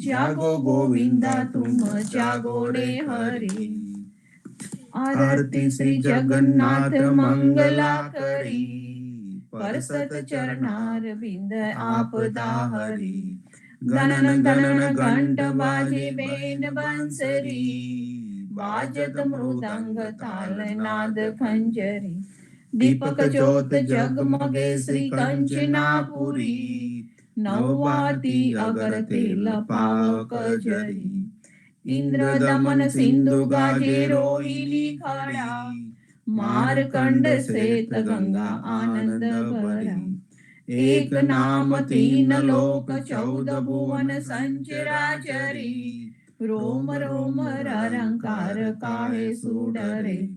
जागो गोविंदा तुम जागोड़े हरि। आरती श्री जगन्नाथ मंगला करी, परसत चरणार बिंद आपदा हरी। गणन गणन घंट बाजे बेन बंसरी, बाजत मृदंग ताल नाद खंजरी। दीपक ज्योत जगमगे श्री कंचनापुरी, नववाती अगर तेल पावक जरी। इंद्र दमन सिंधु गाजे रोहिणी खड़ा, मारकंड श्वेत गंगा आनंद भरा। एक नाम तीन लोक 14 भुवन संचराचरी, रोम रोम रंकार काहे सुडरे।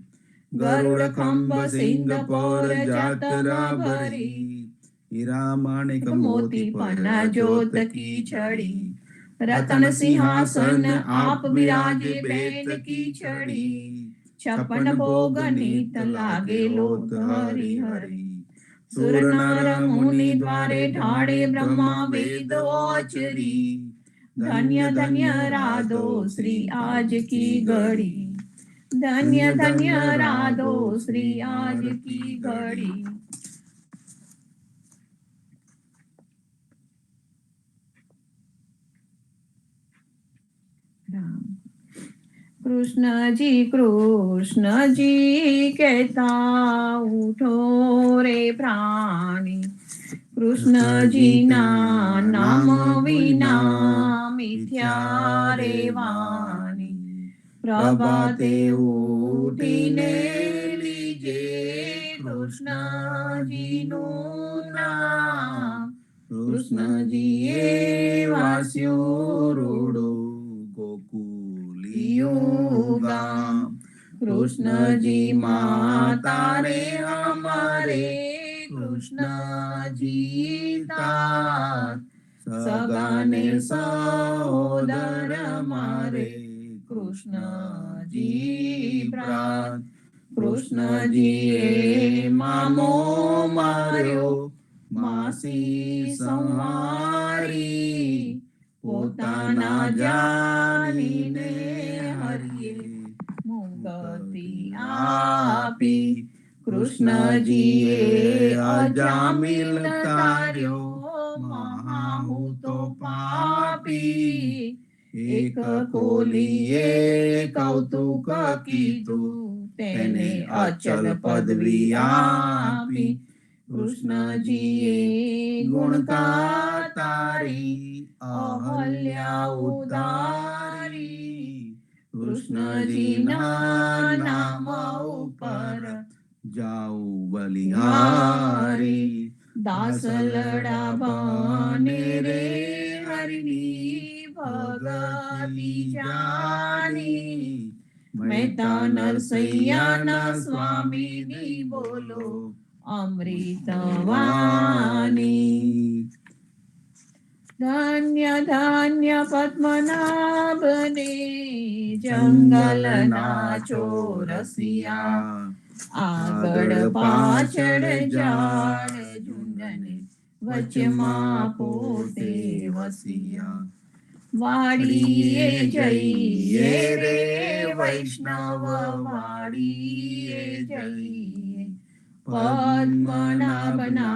गरुड़ खंब सिंह पोर जातरा भरी, हीरा माणिक मोती पन्ना ज्योत की छड़ी। रतन सिंहासन आप विराजे बेत की छड़ी, 56 भोग नीत लागे लोक हरि हरि। सुर नर मुनि द्वारे ठाड़े ब्रह्मा वेद ओचरी, धन्य धन्य राधो श्री आज की घड़ी। धन्य धन्य राधो श्री आज की घड़ी। कृष्ण जी कहता उठो रे प्राणी। कृष्ण जी ना नाम विना मिथ्या रे वाणी। प्रभाते उठीने लीजे कृष्ण जी नु नाम। कृष्ण जी ये वास्यो रोडो गाम। कृष्ण जी माता रे हमारे, कृष्ण जी तात सगाने सहोदर मारे। कृष्ण जी प्रात। कृष्ण जी ए मामो मार्यो, मासी संहारी। પોતાના જાનીને હરિએ મુક્તિ આપી। કૃષ્ણજીએ અજામિલ તાર્યો, મહાહૂતો પાપી। એક કોલીએ કૌતુક કીધું, તેને અચલ પદવી આપી। કૃષ્ણજીએ ગુણગાતારી, अहल्या उदारी। कृष्ण जी ना नाम ऊपर जाऊ बलिहारी। दास लड़ा बने रे हरिनी, भगती जानी। मेहता नरसैया ना स्वामी नी बोलो अमृतवाणी। धन्य धन्य पद्मनाभने जंगल नाचो रसिया। આગળ પાછળ ઝાડ ઝુંડને વચમાં પોતે વસિયા। વાડીએ જઈએ રે વૈષ્ણવ વાડીએ જઈએ। પદ્મનાભના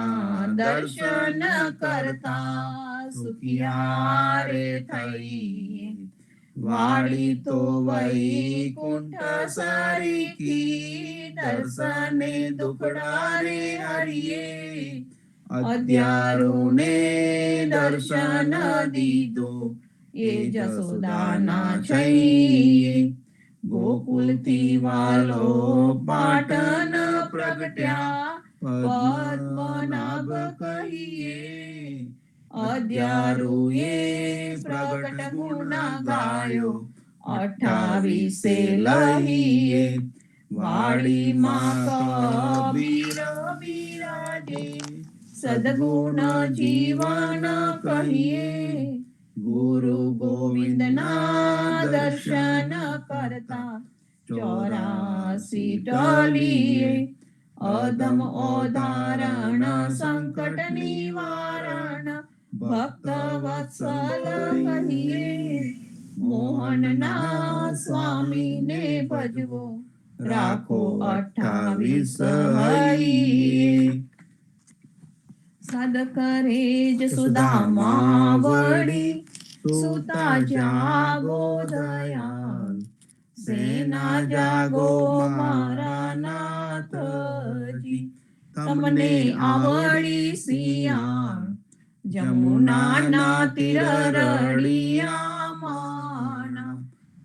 દર્શન કરતા સુખિયા રે થઈએ। વાડી તો વૈકુંઠ સારીખી, દર્શને દુખડા રે હરિયે। અદ્યારુને દર્શન દીધો, એ જસોદાના છઈએ। ગોકુલથી વાલો પાટન પ્રગટ્યા, પદ્મનાભ કહીએ। અદ્યારુએ પ્રગટ ગુણ ગાયો, 28 લહીએ। વાડીમાં કબીર બિરાજે, સદગુણ જીવન કહીએ। ગુરુ ગોવિંદના દર્શન કરતા 84 ટલીએ। અધમ ઓધારણ સંકટ નિવારણ, ભક્ત વત્સલ કહીએ। મનના સ્વામીને ભજવો, રાખો 28 હૈયે. સાદ કરે જ સુદામા વળી, સુતા જાગો દયાળ. સેના જાગો મારા નાથજી, તમને આવડી શિયાળ. જમુનાના તીર રળિયામણા,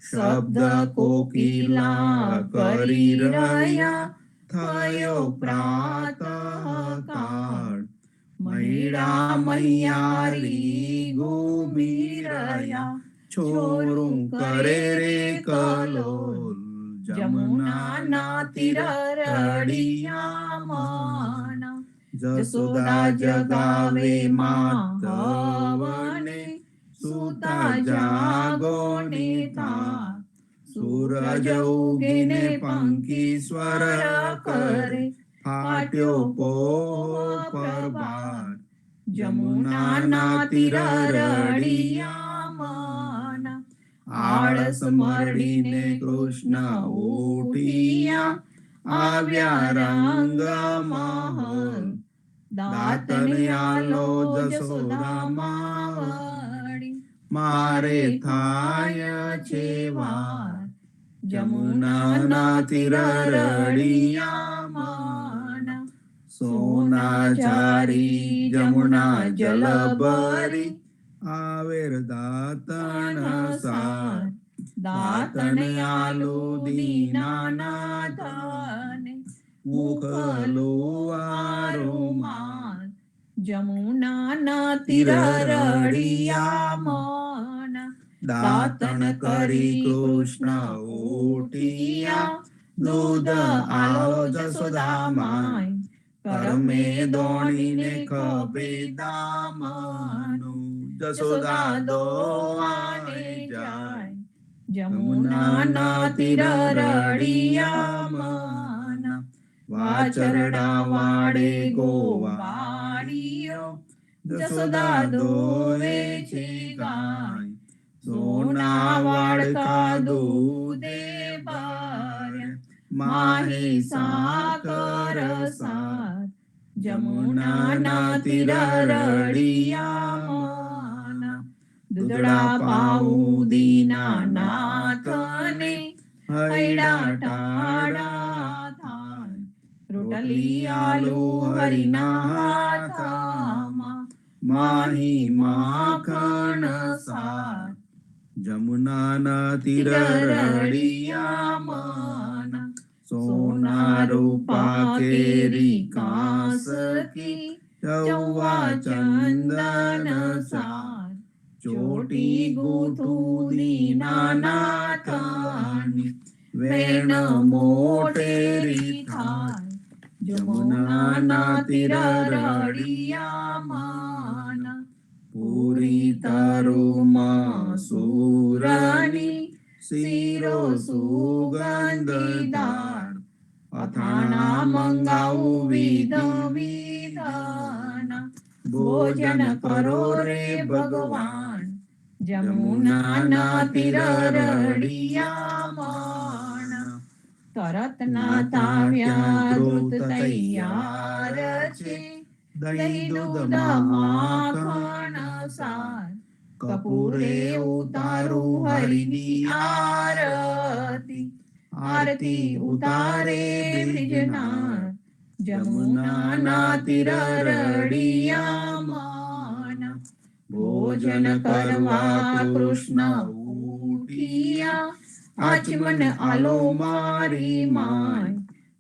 શબ્દ કોકિલા કરી રહ્યા. થયો પ્રાતઃકાળ, મૈડા મૈયારી ઘૂમી રહ્યા. છોરું કરે રે કલોલ, જમુનાના તીર રળિયામણા. જસોદા જગાવે માધવને, સુતા જાગો ને તા. સૂરજ ઉગે ને પંખી સ્વર કરે, ફાટ્યો પ્રભાત. જમુનાના તીર રળિયામણા, આળસ મરડીને કૃષ્ણ ઉઠિયા. આવ્યા રંગ મહલ, દાતન આલો જસોદા વળી. મારે થાય છે વાર, જમુનાના તીર રળિયામણા. સોના ચારી જમુના જલ ભરી, આવેર દાતણ સાર. દાતણ આલો દીનાનાથને, મુખલુઆરો માર. જમુનાના તીર રળિયામણા, દાતણ કરી કૃષ્ણ ઉઠિયા. દૂધ આલો જસોદા માય, કરમે દોણીને ખભે દામનું. જસોદા દોવાને જાય, જમુનાના તીર રળિયામણા. વાછરડા વાડે ગોવાળીઓ, જસોદા દોવે છે ગાય. સોના વાડકા દૂધે ભર્યા, માહી સાકર સાર. જમુનાના તીર રળિયામણા. દૂધડા પાઉં દીનાનાથને, હૈડા ટાળા થાય. રોટલી આલુ હરિના હાથમાં, માહી માખણ સાર. જમુનાના તીર રળિયામણા. સોના રૂપા કેરી કાંસકી, ચૌવા ચંદન સાર. ચોટી ગૂંથું દીનાનાથની, વેણ મોટેરી થાય. જમુનાના તીર રળિયામણા. પૂરી તરુમાં સુરની, શીરો સુગંધદાર. અથાણા મંગાવું વિધ વિધના, ભોજન કરો રે ભગવાન. જમુનાના તીર રળિયામણા. તરત નાતાવ્યા ધૃત તૈયાર છે, દહીં દૂધ માખણ સાર. કપૂરે ઉતારું હરિની આરતી, આરતી ઉતારે બ્રિજનાથ. જમુનાના તીર રળિયામણા. ભોજન કરવા કૃષ્ણ ઉઠિયા. આચમન આલો મારી માય,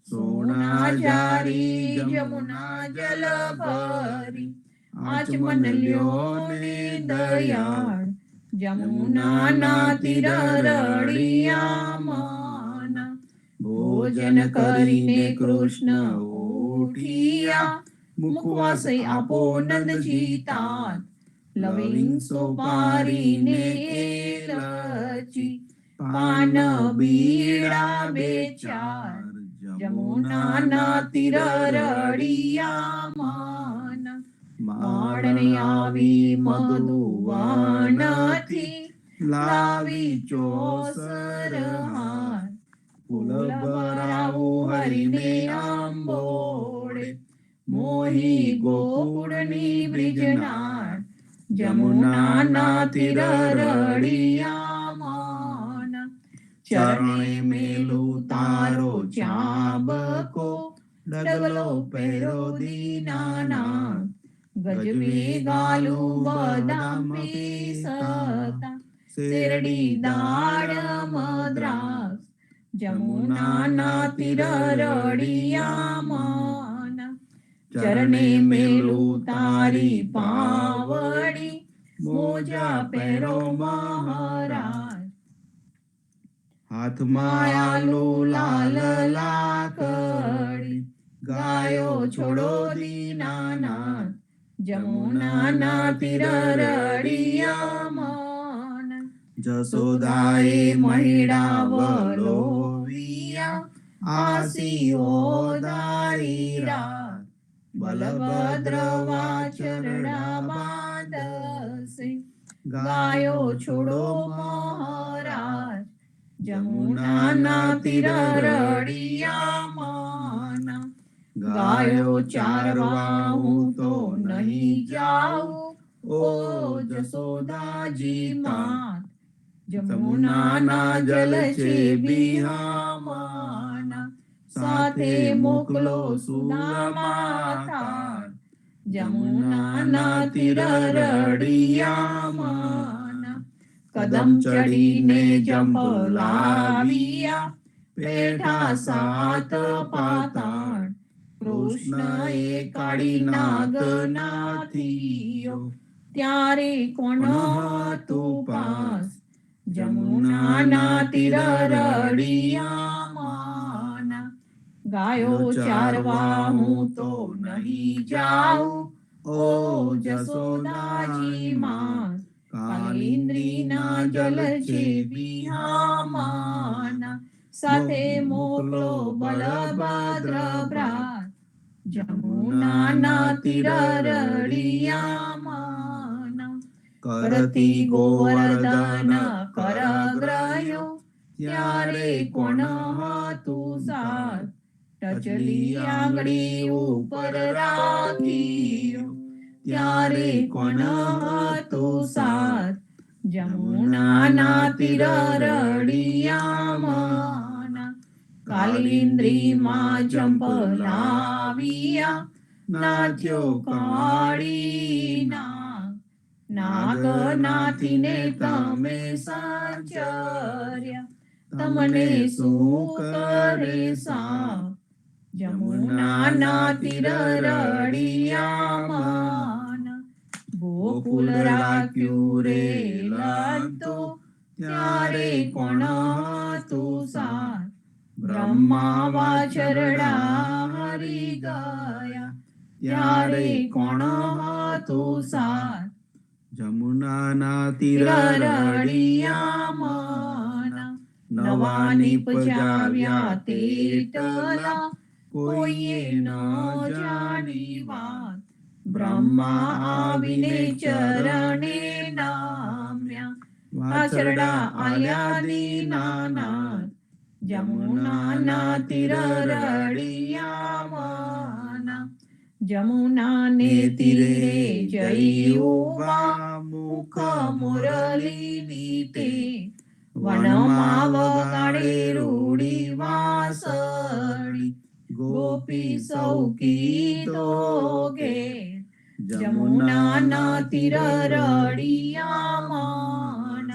સોના જારી જમુના જલ ભરી. આચમન લ્યો ને દયાળ, જમુનાના તીર રળિયામણા. ભોજન કરીને કૃષ્ણ ઉઠિયા. મુખવાસ આપો નંદજી તાત, લવિંગ સોપારીને એલચી. પાન બીડા બે ચાર, જમુનાના તીર રળિયામણા. માળને આવી મધુવનથી, લાવી ચોસર હાર, ફૂલ ભરાવું હરીને આંબોળે, મોહી ગોકુળની બ્રિજનાળ, જમુનાના તીર રળિયા મન, ચરણે મેલું તારો ચાબકો, ડગલો પહેરો દીનાનાથ, ગજવે ગાલું બદામ પીસતા, શેરડી દાડમ દ્રાક્ષ, જમુનાના તીર રળિયા મન, ચરણે મેલું તારી પાવડી, મોજા પહેરો મહારાજ, હાથમાં આલુ લાલ લાકડી, ગાયો છોડો દીનાનાથ, જમુનાના તીર રળિયા મન, જસોદાએ મહિડા વલોવિયા, આસીઓ દારી રાત, બલભદ્ર વાછરડા બાંધશે, ગાયો છોડો મહારાજ, જમુનાના તીર રળિયા મન, ગાયો ચારવા હું તો નહીં જાઉં, ઓ જસોદાજી માત, જમુનાના જલ છે બિહામણા, સાથે મોકલો સુદામા થાળ, જમુનાના તીર રળિયા મન, કદમ ચડીને જંપલાવ્યા, પેઠા સાત પાતાળ, કૃષ્ણએ કાળી નાગ નાથીઓ, ત્યારે કોણ હતું પાસ, જમુનાના તીર રળિયા મન, ગાયો ચારવા હું તો નહીં જાઉં, ઓ જસોદાજી માં, કાલિંદ્રીના જલ છે બિહામણા, સાથે મોકલો બલભદ્ર ભ્રાત, જમુનાના તીર રળિયા મન, કરતી ગોવર્ધન કરગ્રહ્યો, ત્યારે કોણ હતું સાથ, ટચલી આંગળી ઉપર રાખ્યો, ત્યારે કોણ હતું સાથ, જમુનાના તીર રળિયા મન, કાલિંદ્રીમાં જંપલાવ્યા, નાથ્યો કાળી નાગ, નાગ નાથીને તમે સંચર્યા, તમને શું કરે સાપ, જમુનાના તીર રળિયા મન, ગોકુળ રાખ્યું રે લંતો, ત્યારે કોણ હતું સાથ, બ્રહ્મા વાછરડા હરી ગયા, ત્યારે કોણ હતું સાથ, જમુનાના તીર રળિયા મન, નવા નિપજાવ્યા તેટલા, કોઈએ ન જાણી વાત, બ્રહ્મા આવીને ચરણે નામ્યા, વાછરડા આલ્યા દીનાનાથ, જમુનાના તીર રળિયા મન, જમુનાને તીરે જઈ ઉભા, મુખ મુરલીની તે, વનમાં વગાડે રૂડી વાંસળી, ગોપી સૌ કીધો ઘેર, જમુનાના તીર રળિયા મન,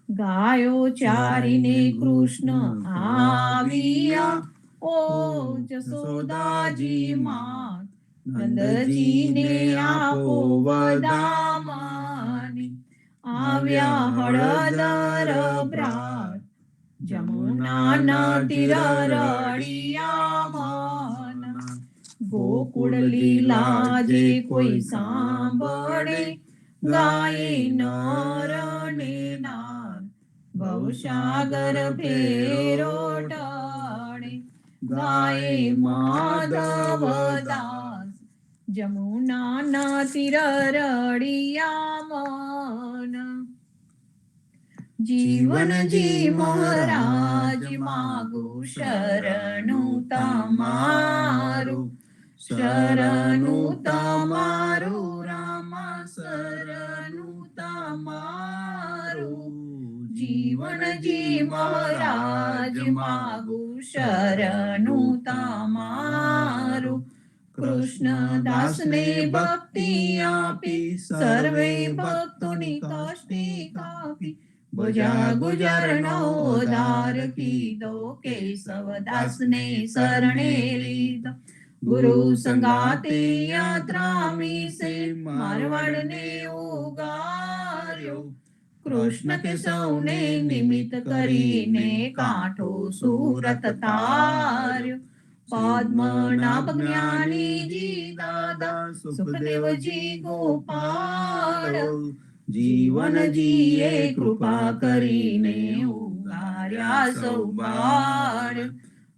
ગાયો ચારીને કૃષ્ણ આવ્યા, ઓ જસોદાજી માત, નંદજીને આપો વધામણી, આવ્યા હળદર ભ્રાત, જમુનાના તીર રળિયા મન, ગોકુળ લીલા જે કોઈ સાંભળે, ગાય નર ને નાર, ભવસાગર ફેરો ટાળે, ગાય માધવ દાસ, જમુનાના તીર રળિયા મન, જીવનજી મહારાજ માગું શરણું તમારું, શરણું તમારું રામા શરણું તમારું. જીવનજી મહારાજ માગું શરણું તમારું. કૃષ્ણદાસને ભક્તિ આપી સર્વે ભક્તોની કષ્ટી કાપી. બોજા ગુજરનો ઉદ્ધાર કીધો કેશવદાસને શરણે લીધો. ગુરુ સંગાતે યાત્રા મીસે મારવાડને ઉગાર્યો. કૃષ્ણ કેશવને નિમિત્ત કરીને કાંઠો સુરત તાર્યો. પદ્મનાભ જ્ઞાનીજી દાદા સુખદેવજી ગોપાળ. જીવનજીએ કૃપા કરીને ઉગાર્યા સૌ બાળ.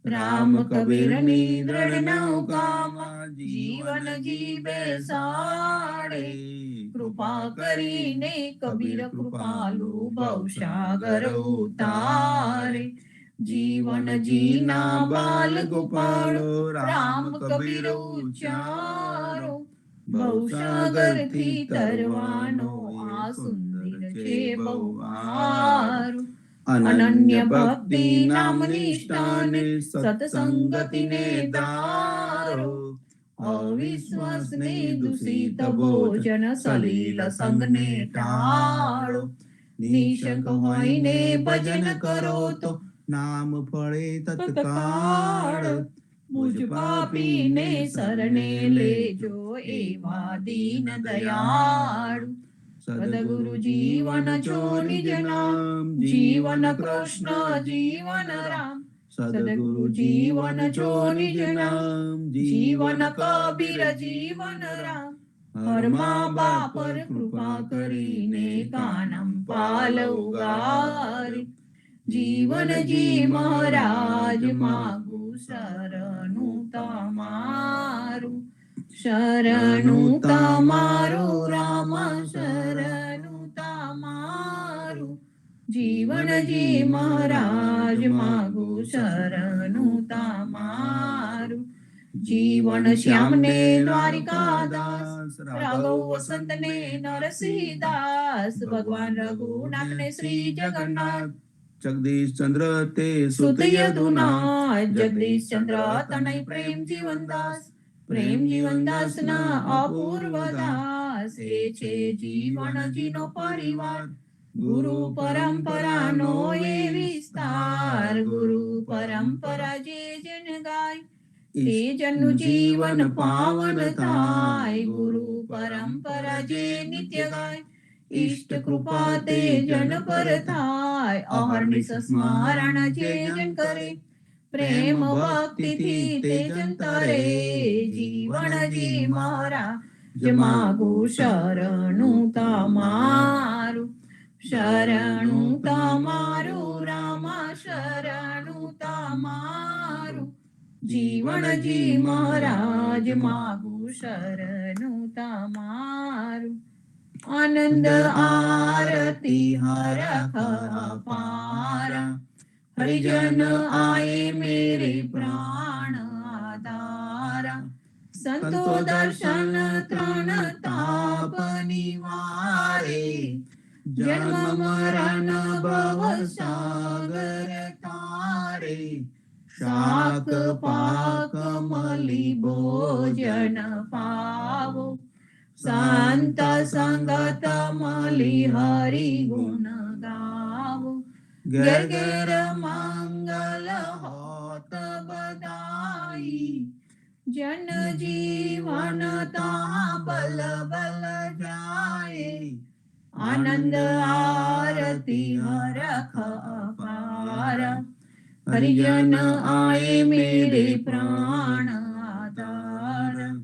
રામ કબીરની દ્રઢ નૌકામાં જીવનજી બેસાડે. કૃપા કરીને કબીર કૃપાલુ ભવસાગર ઉતારે. જીવનજીના બાલ ગોપાળો રામ કબીર ઉચ્ચારો. ભવસાગરથી તરવાનો આ સુંદર છે બહુમારો. અનન્ય ભક્તિ નામ નિષ્ઠાને સત્સંગતિને ધારો. અવિશ્વાસને દૂષિત ભોજન સલીલ સંગને ટાળો. નિશંક હોઈને ભજન કરો તો નામ ફળે તત્કાળ. મુજ પાપીને શરણે લેજો એવા દીન દયાળુ. સદગુરુ જીવન છો નિજ નામ, જીવન કૃષ્ણ જીવન રામ. સદગુરુ જીવન છો નિજ નામ, જીવન કબીર જીવન રામ. હર મા બાપર કૃપા કરીને કાનમ પાલ ઉગારી. જીવનજી મહારાજ માગું શરણું તમારું, શરણું તમારું રામ શરણું તમારું. જીવનજી મહારાજ માગું શરણું તમારું. જીવન શ્યામને દ્વારિકાદાસ, રાઘવ વસંતને નરસિંહદાસ. ભગવાન રઘુનાથને શ્રી જગન્નાથ. જગદીશ ચંદ્ર તે સુત યદુનાથ. જગદીશ ચંદ્ર તનય પ્રેમ જીવનદાસ. પ્રેમ જીવનદાસ ના અપૂર્વ દાસ. એ છે જીવનજીનો પરિવાર. ગુરુ પરંપરાનો એ વિસ્તાર. ગુરુ પરંપરા જે જન ગાય તે જનનું જીવન પાવન થાય. ગુરુ પરંપરા જે નિત્ય ગાય ઈષ્ટ કૃપા તે જન પર થાય. અહર્નિશ સ્મરણ જે જન કરે પ્રેમ ભક્તિથી તે જન તરે. જીવનજી મહારાજ માગું શરણું તમારું, શરણું તમારું રામ શરણું તમારું. જીવનજી મહારાજ માગું શરણું તમારું. આનંદ આરતી હરખ અપારા. હરિજન આए मेरे प्राण आधारा. संतो दर्शन त्रण ताप निवारे. जन्म मरण भव सागर तारे. શાક પાક મલી ભોજન પાવો. શાંત સંગત મલી હરિ ગુણ ગાવો. ઘેર ઘેર મંગલ હોત બધાઈ. જન જીવન તા બલ બલ જાય. આનંદ આરતી હરખ અપારા. હરિજન આए मेरे प्राण आधारा.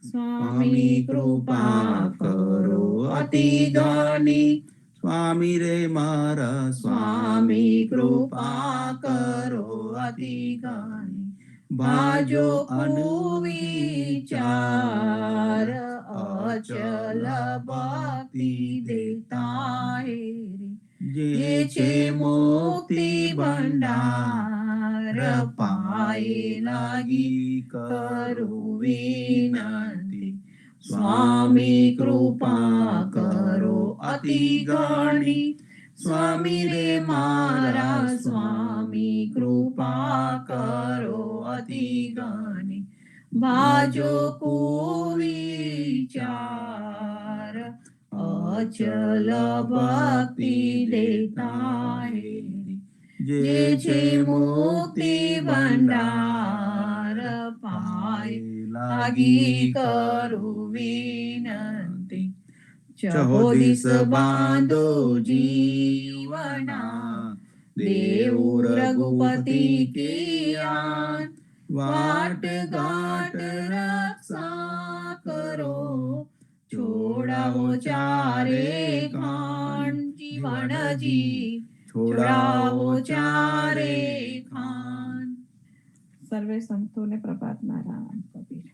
સ્વામી કૃપા કરો અતિ જ્ઞાની. સ્વામી રે મારા સ્વામી કૃપા કરો અતિ જ્ઞાની. ભાજો અનુવિચાર અચલ ભક્તિ દેતા હે. જે છે મુક્તિ ભંડાર પાએ લાગી કરું વિનંતી. સ્વામી કૃપા કરો અતિ ઘણી, સ્વામી રે મારા સ્વામી કૃપા કરો અતિ ઘણી. ભાજો કુવિચાર અચલ ભક્તિ દેતા હે. જે છે મુક્તિ ભંડાર પાય લાગી કરું વિનંતી. ચહોદીસ બાંધો જીવના દેવ રઘુપતિ કિયાન. વાટ ઘાટ રક્ષા કરો છોડાવો ચારે ખાન. જીવનજી છોડાવો ચારે ખાન. સર્વે સંતોને પ્રભાતના રામ કબીર.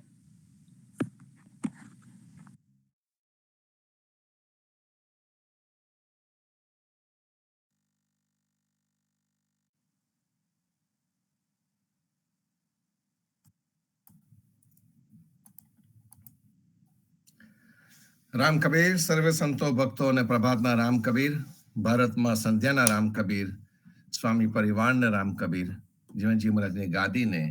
રામ કબીર. સર્વે સંતો ભક્તો અને પ્રભાતના રામ કબીર. ભારતમાં સંધ્યાના રામ કબીર, સ્વામી પરિવારના રામ કબીર, જીવનજી મહારાજની ગાદીને,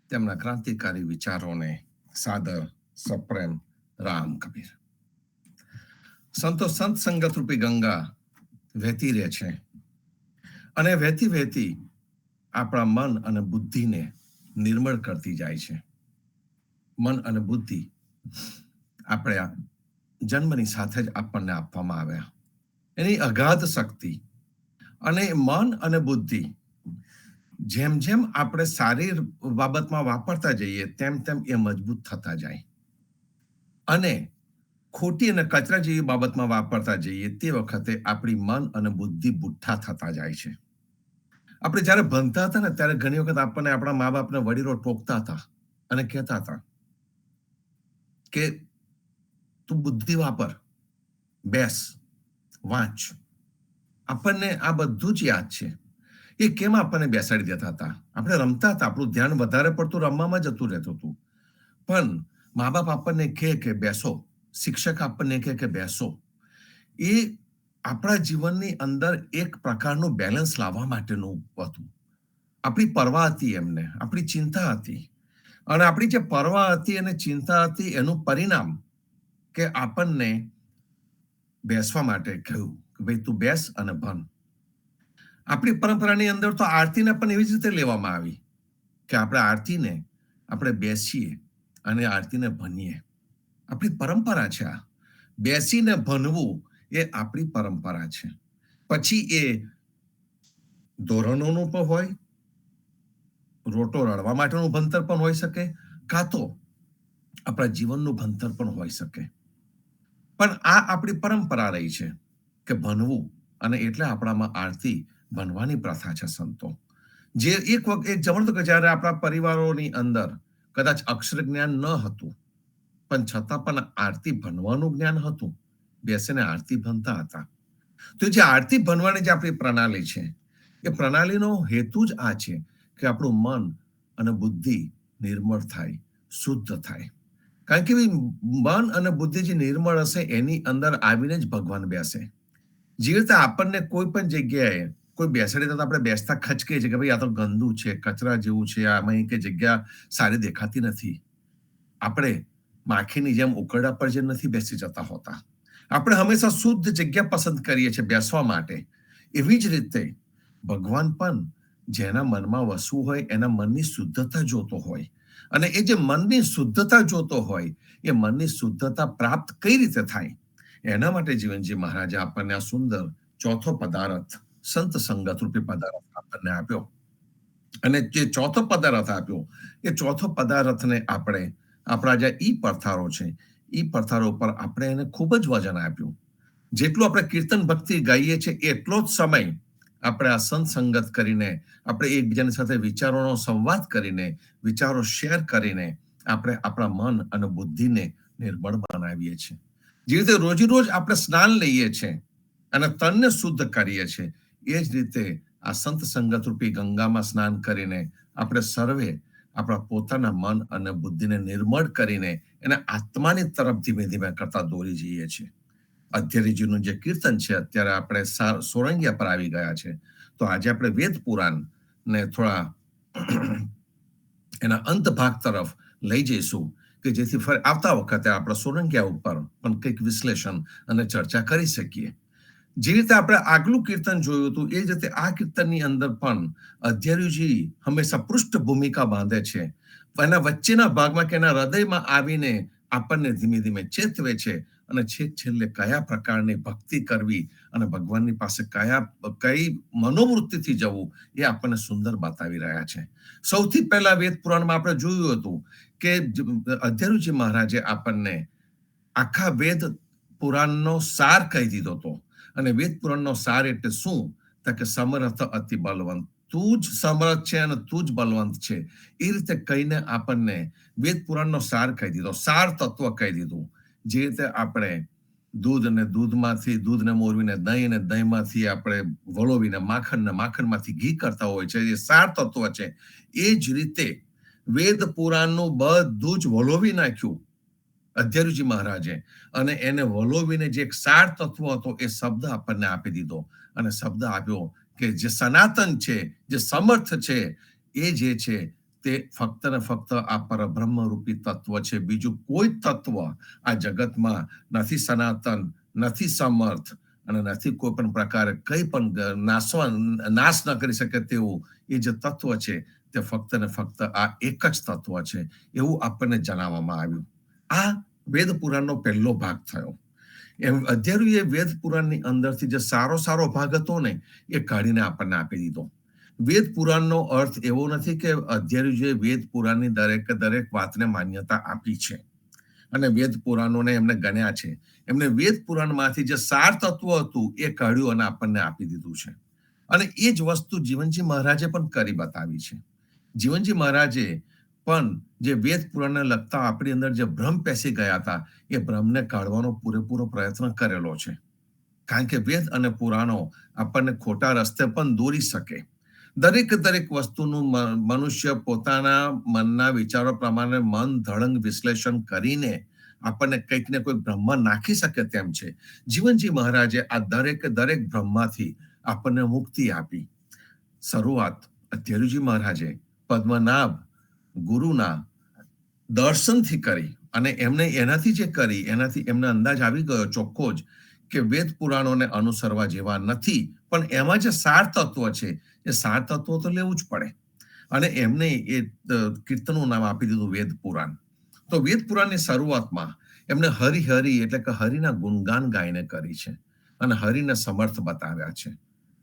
તેમના ક્રાંતિકારી વિચારોને સાદર સપ્રેમ રામ કબીર. સંતો સંત સંગત રૂપી ગંગા વહેતી રહે છે અને વહેતી વહેતી આપણા મન અને બુદ્ધિને નિર્મળ કરતી જાય છે. મન અને બુદ્ધિ આપણે જન્મની સાથે જ આપણને આપવામાં આવ્યા. એની અગાધ શક્તિ અને મન અને બુદ્ધિ જેમ જેમ આપણે સારી બાબતમાં વાપરતા જઈએ તેમ તેમ એ મજબૂત થતા જાય અને ખોટી અને કચરા જેવી બાબતમાં વાપરતા જઈએ તે વખતે આપણી મન અને બુદ્ધિ બુઠ્ઠા થતા જાય છે. આપણે જ્યારે ભણતા હતા ને ત્યારે ઘણી વખત આપણને આપણા મા બાપને વડીલો ટોકતા હતા અને કહેતા હતા કે તું બુદ્ધિ વાપર, બેસ, વાંચ. આપણને આ બધું જ યાદ છે. એ કેમ આપણને બેસાડી દેતા હતા? આપણે રમતા હતા, આપણું ધ્યાન વધારે પડતું રમવામાં જતું રહેતું હતું. પણ મા બાપ આપણને કહે કે બેસો, શિક્ષક આપણને કહે કે બેસો, એ આપણા જીવનની અંદર એક પ્રકારનું બેલેન્સ લાવવા માટેનું હતું. આપણી પરવા હતી એમને, આપણી ચિંતા હતી. અને આપણી જે પરવા હતી અને ચિંતા હતી એનું પરિણામ કે આપણને બેસવા માટે કહ્યું કે ભાઈ તું બેસ અને ભણ. આપણી પરંપરાની અંદર તો આરતીને પણ એવી જ રીતે લેવામાં આવી કે આપણે આરતીને આપણે બેસીએ અને આરતીને ભણીએ. આપણી પરંપરા છે આ. બેસીને ભણવું એ આપણી પરંપરા છે. પછી એ ધોરણોનું પણ હોય, રોટો રડવા માટેનું ભણતર પણ હોઈ શકે, કાં તો આપણા જીવનનું ભણતર પણ હોઈ શકે. પણ આ આપણી પરંપરા રહી છે કે ભણવું, અને એટલે આપણામાં આરતી ભણવાની પ્રથા છે. સંતો જે એક વખત એક જમણ કે જ્યારે આપણા પરિવારોની અંદર કદાચ અક્ષર જ્ઞાન ન હતું પણ છતાં પણ આરતી ભણવાનું જ્ઞાન હતું, બેસીને આરતી ભણતા હતા. તો જે આરતી ભણવાની જે આપણી પ્રણાલી છે એ પ્રણાલીનો હેતુ જ આ છે કે આપણું મન અને બુદ્ધિ નિર્મળ થાય, શુદ્ધ થાય. કારણ કે મન અને બુદ્ધિ જે નિર્મળ હશે એની અંદર આવીને જ ભગવાન બેસે. જે રીતે આપણને કોઈ પણ જગ્યાએ કોઈ બેસાડી તો આપણે બેસતા ખચકીએ છીએ કે ભાઈ આ તો ગંદુ છે, કચરા જેવું છે, આમાં કે જગ્યા સારી દેખાતી નથી. આપણે માખીની જેમ ઉકરડા પર જે નથી બેસી જતા હોતા. આપણે હંમેશા શુદ્ધ જગ્યા પસંદ કરીએ છીએ બેસવા માટે. એવી જ રીતે ભગવાન પણ જેના મનમાં વસવું હોય એના મનની શુદ્ધતા જોતો હોય. અને એ જે મનની શુદ્ધતા જોતો હોય એ મનની શુદ્ધતા પ્રાપ્ત કઈ રીતે થાય એના માટે જીવનજી મહારાજે આપણને આ સુંદર ચોથો પદાર્થ સંત સંગત રૂપી પદાર્થ આપણને આપ્યો. અને જે ચોથો પદાર્થ આપ્યો એ ચોથો પદાર્થને આપણે આપણા જે ઈ પડથારો છે એ પડથારો ઉપર આપણે એને ખૂબ જ વજન આપ્યું. જેટલું આપણે કીર્તન ભક્તિ ગાઈએ છીએ એટલો જ સમય આપણે આ સંત સંગત કરીને, આપણે એકબીજાની સાથે વિચારોનો સંવાદ કરીને, વિચારો શેર કરીને આપણે આપણા મન અને બુદ્ધિને નિર્મળ બનાવીએ છીએ. જે રીતે રોજ આપણે સ્નાન લઈએ છીએ અને તનને શુદ્ધ કરીએ છીએ. એ જ રીતે આ સંત સંગત રૂપી ગંગામાં સ્નાન કરીને આપણે સર્વે આપણા પોતાના મન અને બુદ્ધિને નિર્મળ કરીને એને આત્માની તરફ ધીમે ધીમે કરતા દોરી જઈએ છીએ. અધ્યરીજીનું જે કીર્તન છે, અત્યારે આપણે સોરંગિયા પર આવી ગયા છે, તો આજે આપણે વેદ પુરાણ ને થોડા એના અંત ભાગ તરફ લઈ જઈશું, કે જેથી ફરી આવતા વખતે આપણે સોરંગિયા ઉપર પણ કંઈક વિશ્લેષણ અને ચર્ચા કરી શકીએ. જે રીતે આપણે આગલું કીર્તન જોયું હતું, એ જ રીતે આ કીર્તનની અંદર પણ અધ્યરીજી હંમેશા પૃષ્ઠ ભૂમિકા બાંધે છે. એના વચ્ચેના ભાગમાં કે એના હૃદયમાં આવીને આપણને ધીમે ધીમે ચેતવે છે અને છેક છેલ્લે કયા પ્રકારની ભક્તિ કરવી અને ભગવાનની પાસે કઈ મનોવૃત્તિથી જવું એ આપણને સુંદર બતાવી રહ્યા છે. સૌથી પહેલા વેદ પુરાણમાં આપણે જોયું હતું કે અધ્યરીજી મહારાજે આપણને આખા વેદ પુરાણનો સાર કહી દીધો હતો. અને વેદ પુરાણનો સાર એટલે શું? તો કે સમર્થ અતિ બલવંત, તું જ સમર્થ છે અને તું જ બલવંત છે. એ રીતે કહીને આપણને વેદ પુરાણનો સાર કહી દીધો, સાર તત્વ કહી દીધું. જે રીતે આપણે દૂધ અને દૂધમાંથી, દૂધને મોરવીને દહીં અને દહીંમાંથી આપણે વલોવીને માખણમાંથી ઘી કરતા હોય છે, એ સાર તત્વ છે. એ જ રીતે વેદ પુરાણનું બધું જ વલોવી નાખ્યું અધ્યરીજી મહારાજે, અને એને વલોવીને જે એક સાર તત્વ હતો એ શબ્દ આપણને આપી દીધો. અને શબ્દ આપ્યો કે જે સનાતન છે, જે સમર્થ છે, એ જે છે તે ફક્ત ને ફક્ત આ પરબ્રહ્મ રૂપી તત્વ છે. બીજું કોઈ તત્વ આ જગતમાં નથી સનાતન, નથી સમર્થ અને નથી કોઈ પણ પ્રકારે કઈ પણ નાશ ન કરી શકે તેવું એ જે તત્વ છે તે ફક્ત ને ફક્ત આ એક જ તત્વ છે, એવું આપણને જણાવવામાં આવ્યું. આ વેદ પુરાણનો પહેલો ભાગ થયો. એમ અધ્યરીએ વેદ પુરાણની અંદરથી જે સારો ભાગ હતો ને એ કાઢીને આપણને આપી દીધો. વેદ પુરાણનો અર્થ એવો નથી કે અધ્યરીએ વેદ પુરાણની દરેક વાતને માન્યતા આપી છે અને વેદ પુરાણોને એમને ગણ્યા છે. એમને વેદ પુરાણમાંથી જે સાર તત્વ હતું એ કાઢ્યું અને આપણને આપી દીધું છે. અને એ જ વસ્તુ જીવનજી મહારાજે પણ કરી બતાવી છે. જીવનજી મહારાજે પણ જે વેદ પુરાણને લગતા આપણી અંદર જે ભ્રમ પેસી ગયા હતા એ ભ્રમને કાઢવાનો પૂરેપૂરો પ્રયત્ન કરેલો છે. કારણ કે વેદ અને પુરાણો આપણને ખોટા રસ્તે પણ દોરી શકે. દરેક વસ્તુનું મનુષ્ય પોતાના મનના વિચારો પ્રમાણે મન ધડંગ વિશ્લેષણ કરીને આપણને કંઈક ને કોઈ ભ્રમમાં નાખી શકે તેમ છે. જીવનજી મહારાજે આ દરેક ભ્રમમાંથી આપણને મુક્તિ આપી. શરૂઆત અધ્યરીજી મહારાજે પદ્મનાભ ગુરુના દર્શનથી કરી, અને એમને એનાથી એમને અંદાજ આવી ગયો ચોખ્ખો જ કે વેદ પુરાણોને અનુસરવા જેવા નથી, પણ એમાં જે સાર તત્વ છે એ સાર તત્વ તો લેવું જ પડે. અને એમને એ કીર્તનનું નામ આપી દીધું વેદ પુરાણ. તો વેદ પુરાણની શરૂઆતમાં એમને હરિ એટલે કે હરિના ગુણગાન ગાઈને કરી છે અને હરિને સમર્થ બતાવ્યા છે,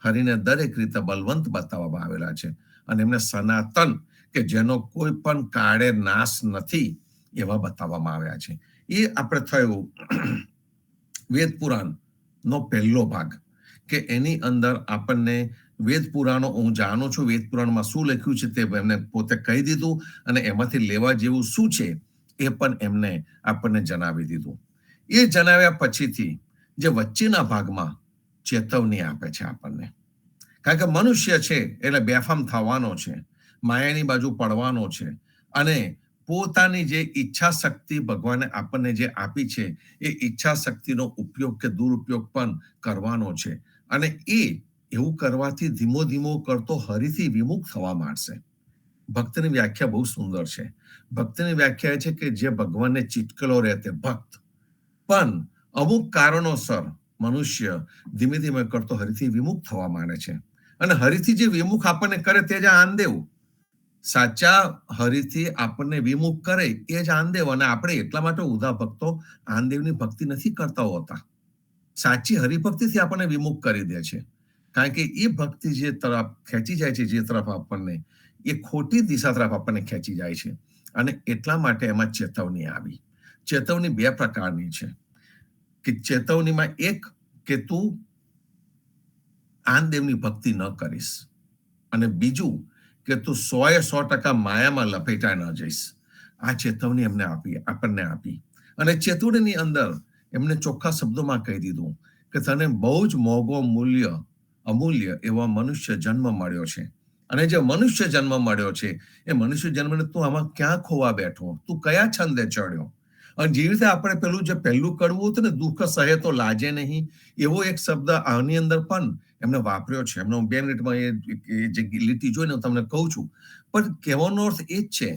હરિને દરેક રીતે બલવંત બતાવવામાં આવેલા છે, અને એમને સનાતન કે જેનો કોઈ પણ કાળે નાશ નથી એવા બતાવવામાં આવ્યા છે. એ આપણે થયું વેદ પુરાણ નો પહેલો ભાગ, કે એની અંદર આપણને વેદ પુરાણો, હું જાણું છું વેદ પુરાણમાં શું લખ્યું છે તે એમને પોતે કહી દીધું, અને એમાંથી લેવા જેવું શું છે એ પણ એમને આપણને જણાવી દીધું. એ જણાવ્યા પછીથી જે વચ્ચેના ભાગમાં ચેતવણી આપે છે આપણને. કારણ કે મનુષ્ય છે એટલે બેફામ થવાનો છે, માયાની બાજુ પડવાનો છે, અને પોતાની જે ઈચ્છા શક્તિ ભગવાને આપણને જે આપી છે એ ઈચ્છા શક્તિનો ઉપયોગ કે દુરુપયોગ પણ કરવાનો છે. અને એ એવું કરવાથી ધીમો કરતો હરિથી વિમુખ થવા માંડશે. ભક્તની વ્યાખ્યા બહુ સુંદર છે. ભક્તની વ્યાખ્યા એ છે કે જે ભગવાનને ચીટકેલો રહે તે ભક્ત. પણ અમુક કારણોસર મનુષ્ય ધીમે કરતો હરિથી વિમુખ થવા માંડે છે, અને હરિથી જે વિમુખ આપણને કરે તે જ આંદેવ. સાચા હરિથી આપણને વિમુખ કરે એ જ આંદેવ. અને આપણે એટલા માટે ઉદા ભક્તો આંદેવની ભક્તિ નથી કરતા હોતા. સાચી હરિભક્તિથી આપણને વિમુખ કરી દે છે. કારણ કે એ ભક્તિ જે તરફ ખેંચી જાય છે, જે તરફ આપણને, એ ખોટી દિશા તરફ આપણને ખેંચી જાય છે. અને એટલા માટે એમાં ચેતવણી આવી. ચેતવણી બે પ્રકારની છે. કે ચેતવણીમાં એક કે તું આનદેવની ભક્તિ ન કરીશ, અને બીજું કે તું 100% માયામાં લપેટાઈ ન જઈશ. આ ચેતવણી આપણને આપી. અને ચેતવણીની અંદર એમને ચોખ્ખા શબ્દોમાં કહી દીધું કે તને બહુ જ મોંઘો અમૂલ્ય એવો મનુષ્ય જન્મ મળ્યો છે, અને જે મનુષ્ય જન્મ મળ્યો છે એ મનુષ્ય જન્મને તું આમાં ક્યાં ખોવા બેઠો, તું કયા છંદે ચડ્યો? અને જેવી રીતે આપણે પેલું જે પહેલું કડવું હતું ને, દુઃખ સહે તો લાજે નહીં, એવો એક શબ્દ આની અંદર પણ એમને વાપર્યો છે. એમને 2 મિનિટમાં એ જે લીટી જોઈને હું તમને કહું છું, પણ કહેવાનો અર્થ એ જ છે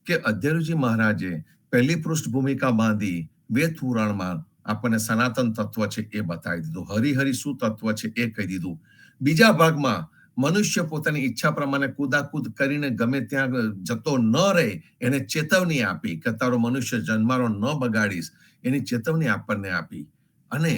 કે અધ્યરુજી મહારાજે પહેલી પૃષ્ઠભૂમિકા બાંધી વેદ પુરાણમાં આપણને સનાતન તત્વ છે એ બતાવી દીધું, હરિહરિ શું તત્વ છે એ કહી દીધું. બીજા ભાગમાં મનુષ્ય પોતાની ઈચ્છા પ્રમાણે કુદાકુદ કરીને ગમે ત્યાં જતો ન રહે એને ચેતવણી આપી કે તારો મનુષ્ય જન્મારો ન બગાડીશ, એની ચેતવણી આપણને આપી. અને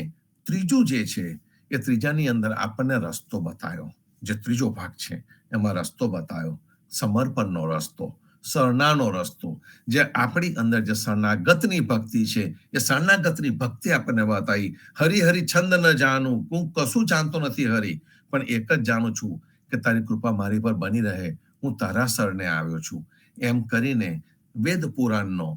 ત્રીજું જે છે એ ત્રીજાની અંદર આપણને રસ્તો બતાવ્યો. જે ત્રીજો ભાગ છે એમાં રસ્તો બતાવ્યો, સમર્પણનો રસ્તો, શરણાનો રસ્તો. જે આપણી અંદર જે શરણાગતની ભક્તિ છે એ શરણાગતની ભક્તિ આપણને બતાવી. હરિહરિ છંદ ન જાણું, હું કશું જાણતો નથી હરી, પણ એક જ જાણું છું કે તારી કૃપા મારી પર બની રહે, હું તારા શરણે આવ્યો છું. એમ કરીને વેદ પુરાણનો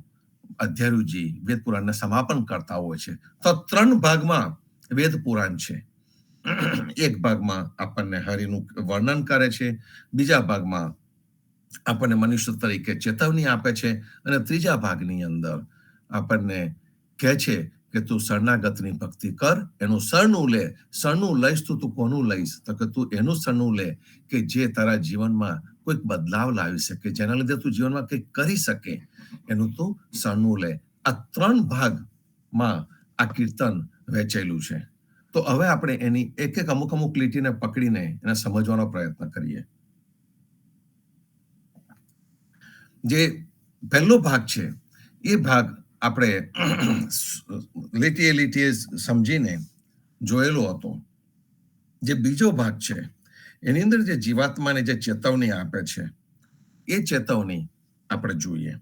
અધ્યરુજી વેદ પુરાણને સમાપન કરતા હોય છે. તો 3 ભાગમાં વેદ પુરાણ છે. એક ભાગમાં આપણને હરિનું વર્ણન કરે છે, બીજા ભાગમાં આપણને મનુષ્ય તરીકે ચેતવણી આપે છે, અને ત્રીજા ભાગની અંદર આપણને કહે છે કે તું શરણાગતની ભક્તિ કર, એનું શરણું લે. શરણું લઈશ તો તું કોનું લઈશ? તો કે તું એનું શરણું લે કે જે તારા જીવનમાં કોઈક બદલાવ લાવી શકે, જેના લીધે તું જીવનમાં કંઈક કરી શકે, એનું તું શરણું લે. આ 3 ભાગમાં આ કીર્તન વહેંચેલું છે. તો હવે આપણે એની એક અમુક લીટીને પકડીને એને સમજવાનો પ્રયત્ન કરીએ. જે પહેલો ભાગ છે એ ભાગ આપણે લીટીએ સમજીને જોયેલો હતો. જે બીજો ભાગ છે એની અંદર જે જીવાત્માને જે ચેતવણી આપે છે એ ચેતવણી આપણે જોઈએ.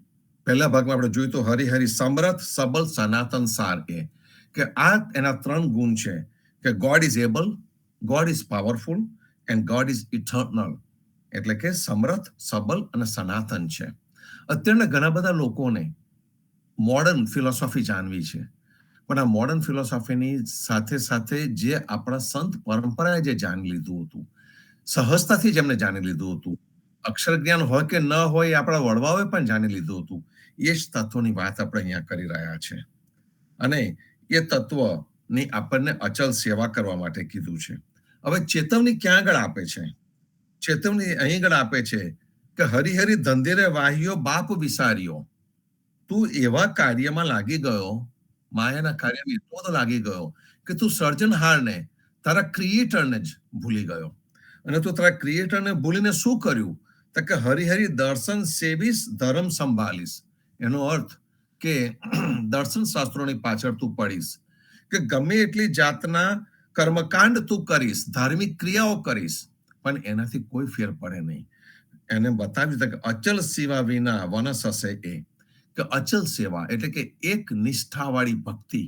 પહેલા ભાગમાં આપણે જોયું તો હરિહરિ સમર્થ સબલ સનાતન સાર, એ કે આ એના 3 ગુણ છે કે God is able, God is powerful and God is eternal. એટલે કે સમર્થ, સબલ અને સનાતન છે. અત્યારના ઘણા બધા લોકોને મોડર્ન ફિલોસોફી જાણવી છે, પણ આ મોડર્ન ફિલોસોફીની સાથે સાથે જે આપણા સંત પરંપરાએ જે જાણી લીધું હતું, સહજતાથી જ એમને જાણી લીધું હતું, અક્ષર જ્ઞાન હોય કે ન હોય એ આપણા વડવાઓએ પણ જાણી લીધું હતું, એ જ તત્વની વાત આપણે અહીંયા કરી રહ્યા છે. અને એ તત્વની આપણને અચલ સેવા કરવા માટે કીધું છે. હવે ચેતવણી ક્યાં આગળ આપે છે? ચેતવણી અહીં આગળ આપે છે કે હરિહરિ ધંધેરે વાહ્યો બાપ વિસાર્યો. તું એવા કાર્યમાં લાગી ગયો, માયાના કાર્યમાં એટલો બધો લાગી ગયો કે તું સર્જનહારને, તારા ક્રિએટરને જ ભૂલી ગયો. અને તું તારા ક્રિએટરને ભૂલીને શું કર્યું? તો કે હરિહરિ દર્શન સેવીશ, ધર્મ સંભાળીશ. એનો અર્થ કે દર્શન શાસ્ત્રોની પાછળ તું પડીશ, કે ગમે એટલી જાતના કર્મકાંડ તું કરીશ, ધાર્મિક ક્રિયાઓ કરીશ, પણ એનાથી કોઈ ફેર પડે નહીં. એને બતાવ્યું કે અચલ સેવા વિના વનસ હશે, એ કે અચલ સેવા એટલે કે એક નિષ્ઠાવાળી ભક્તિ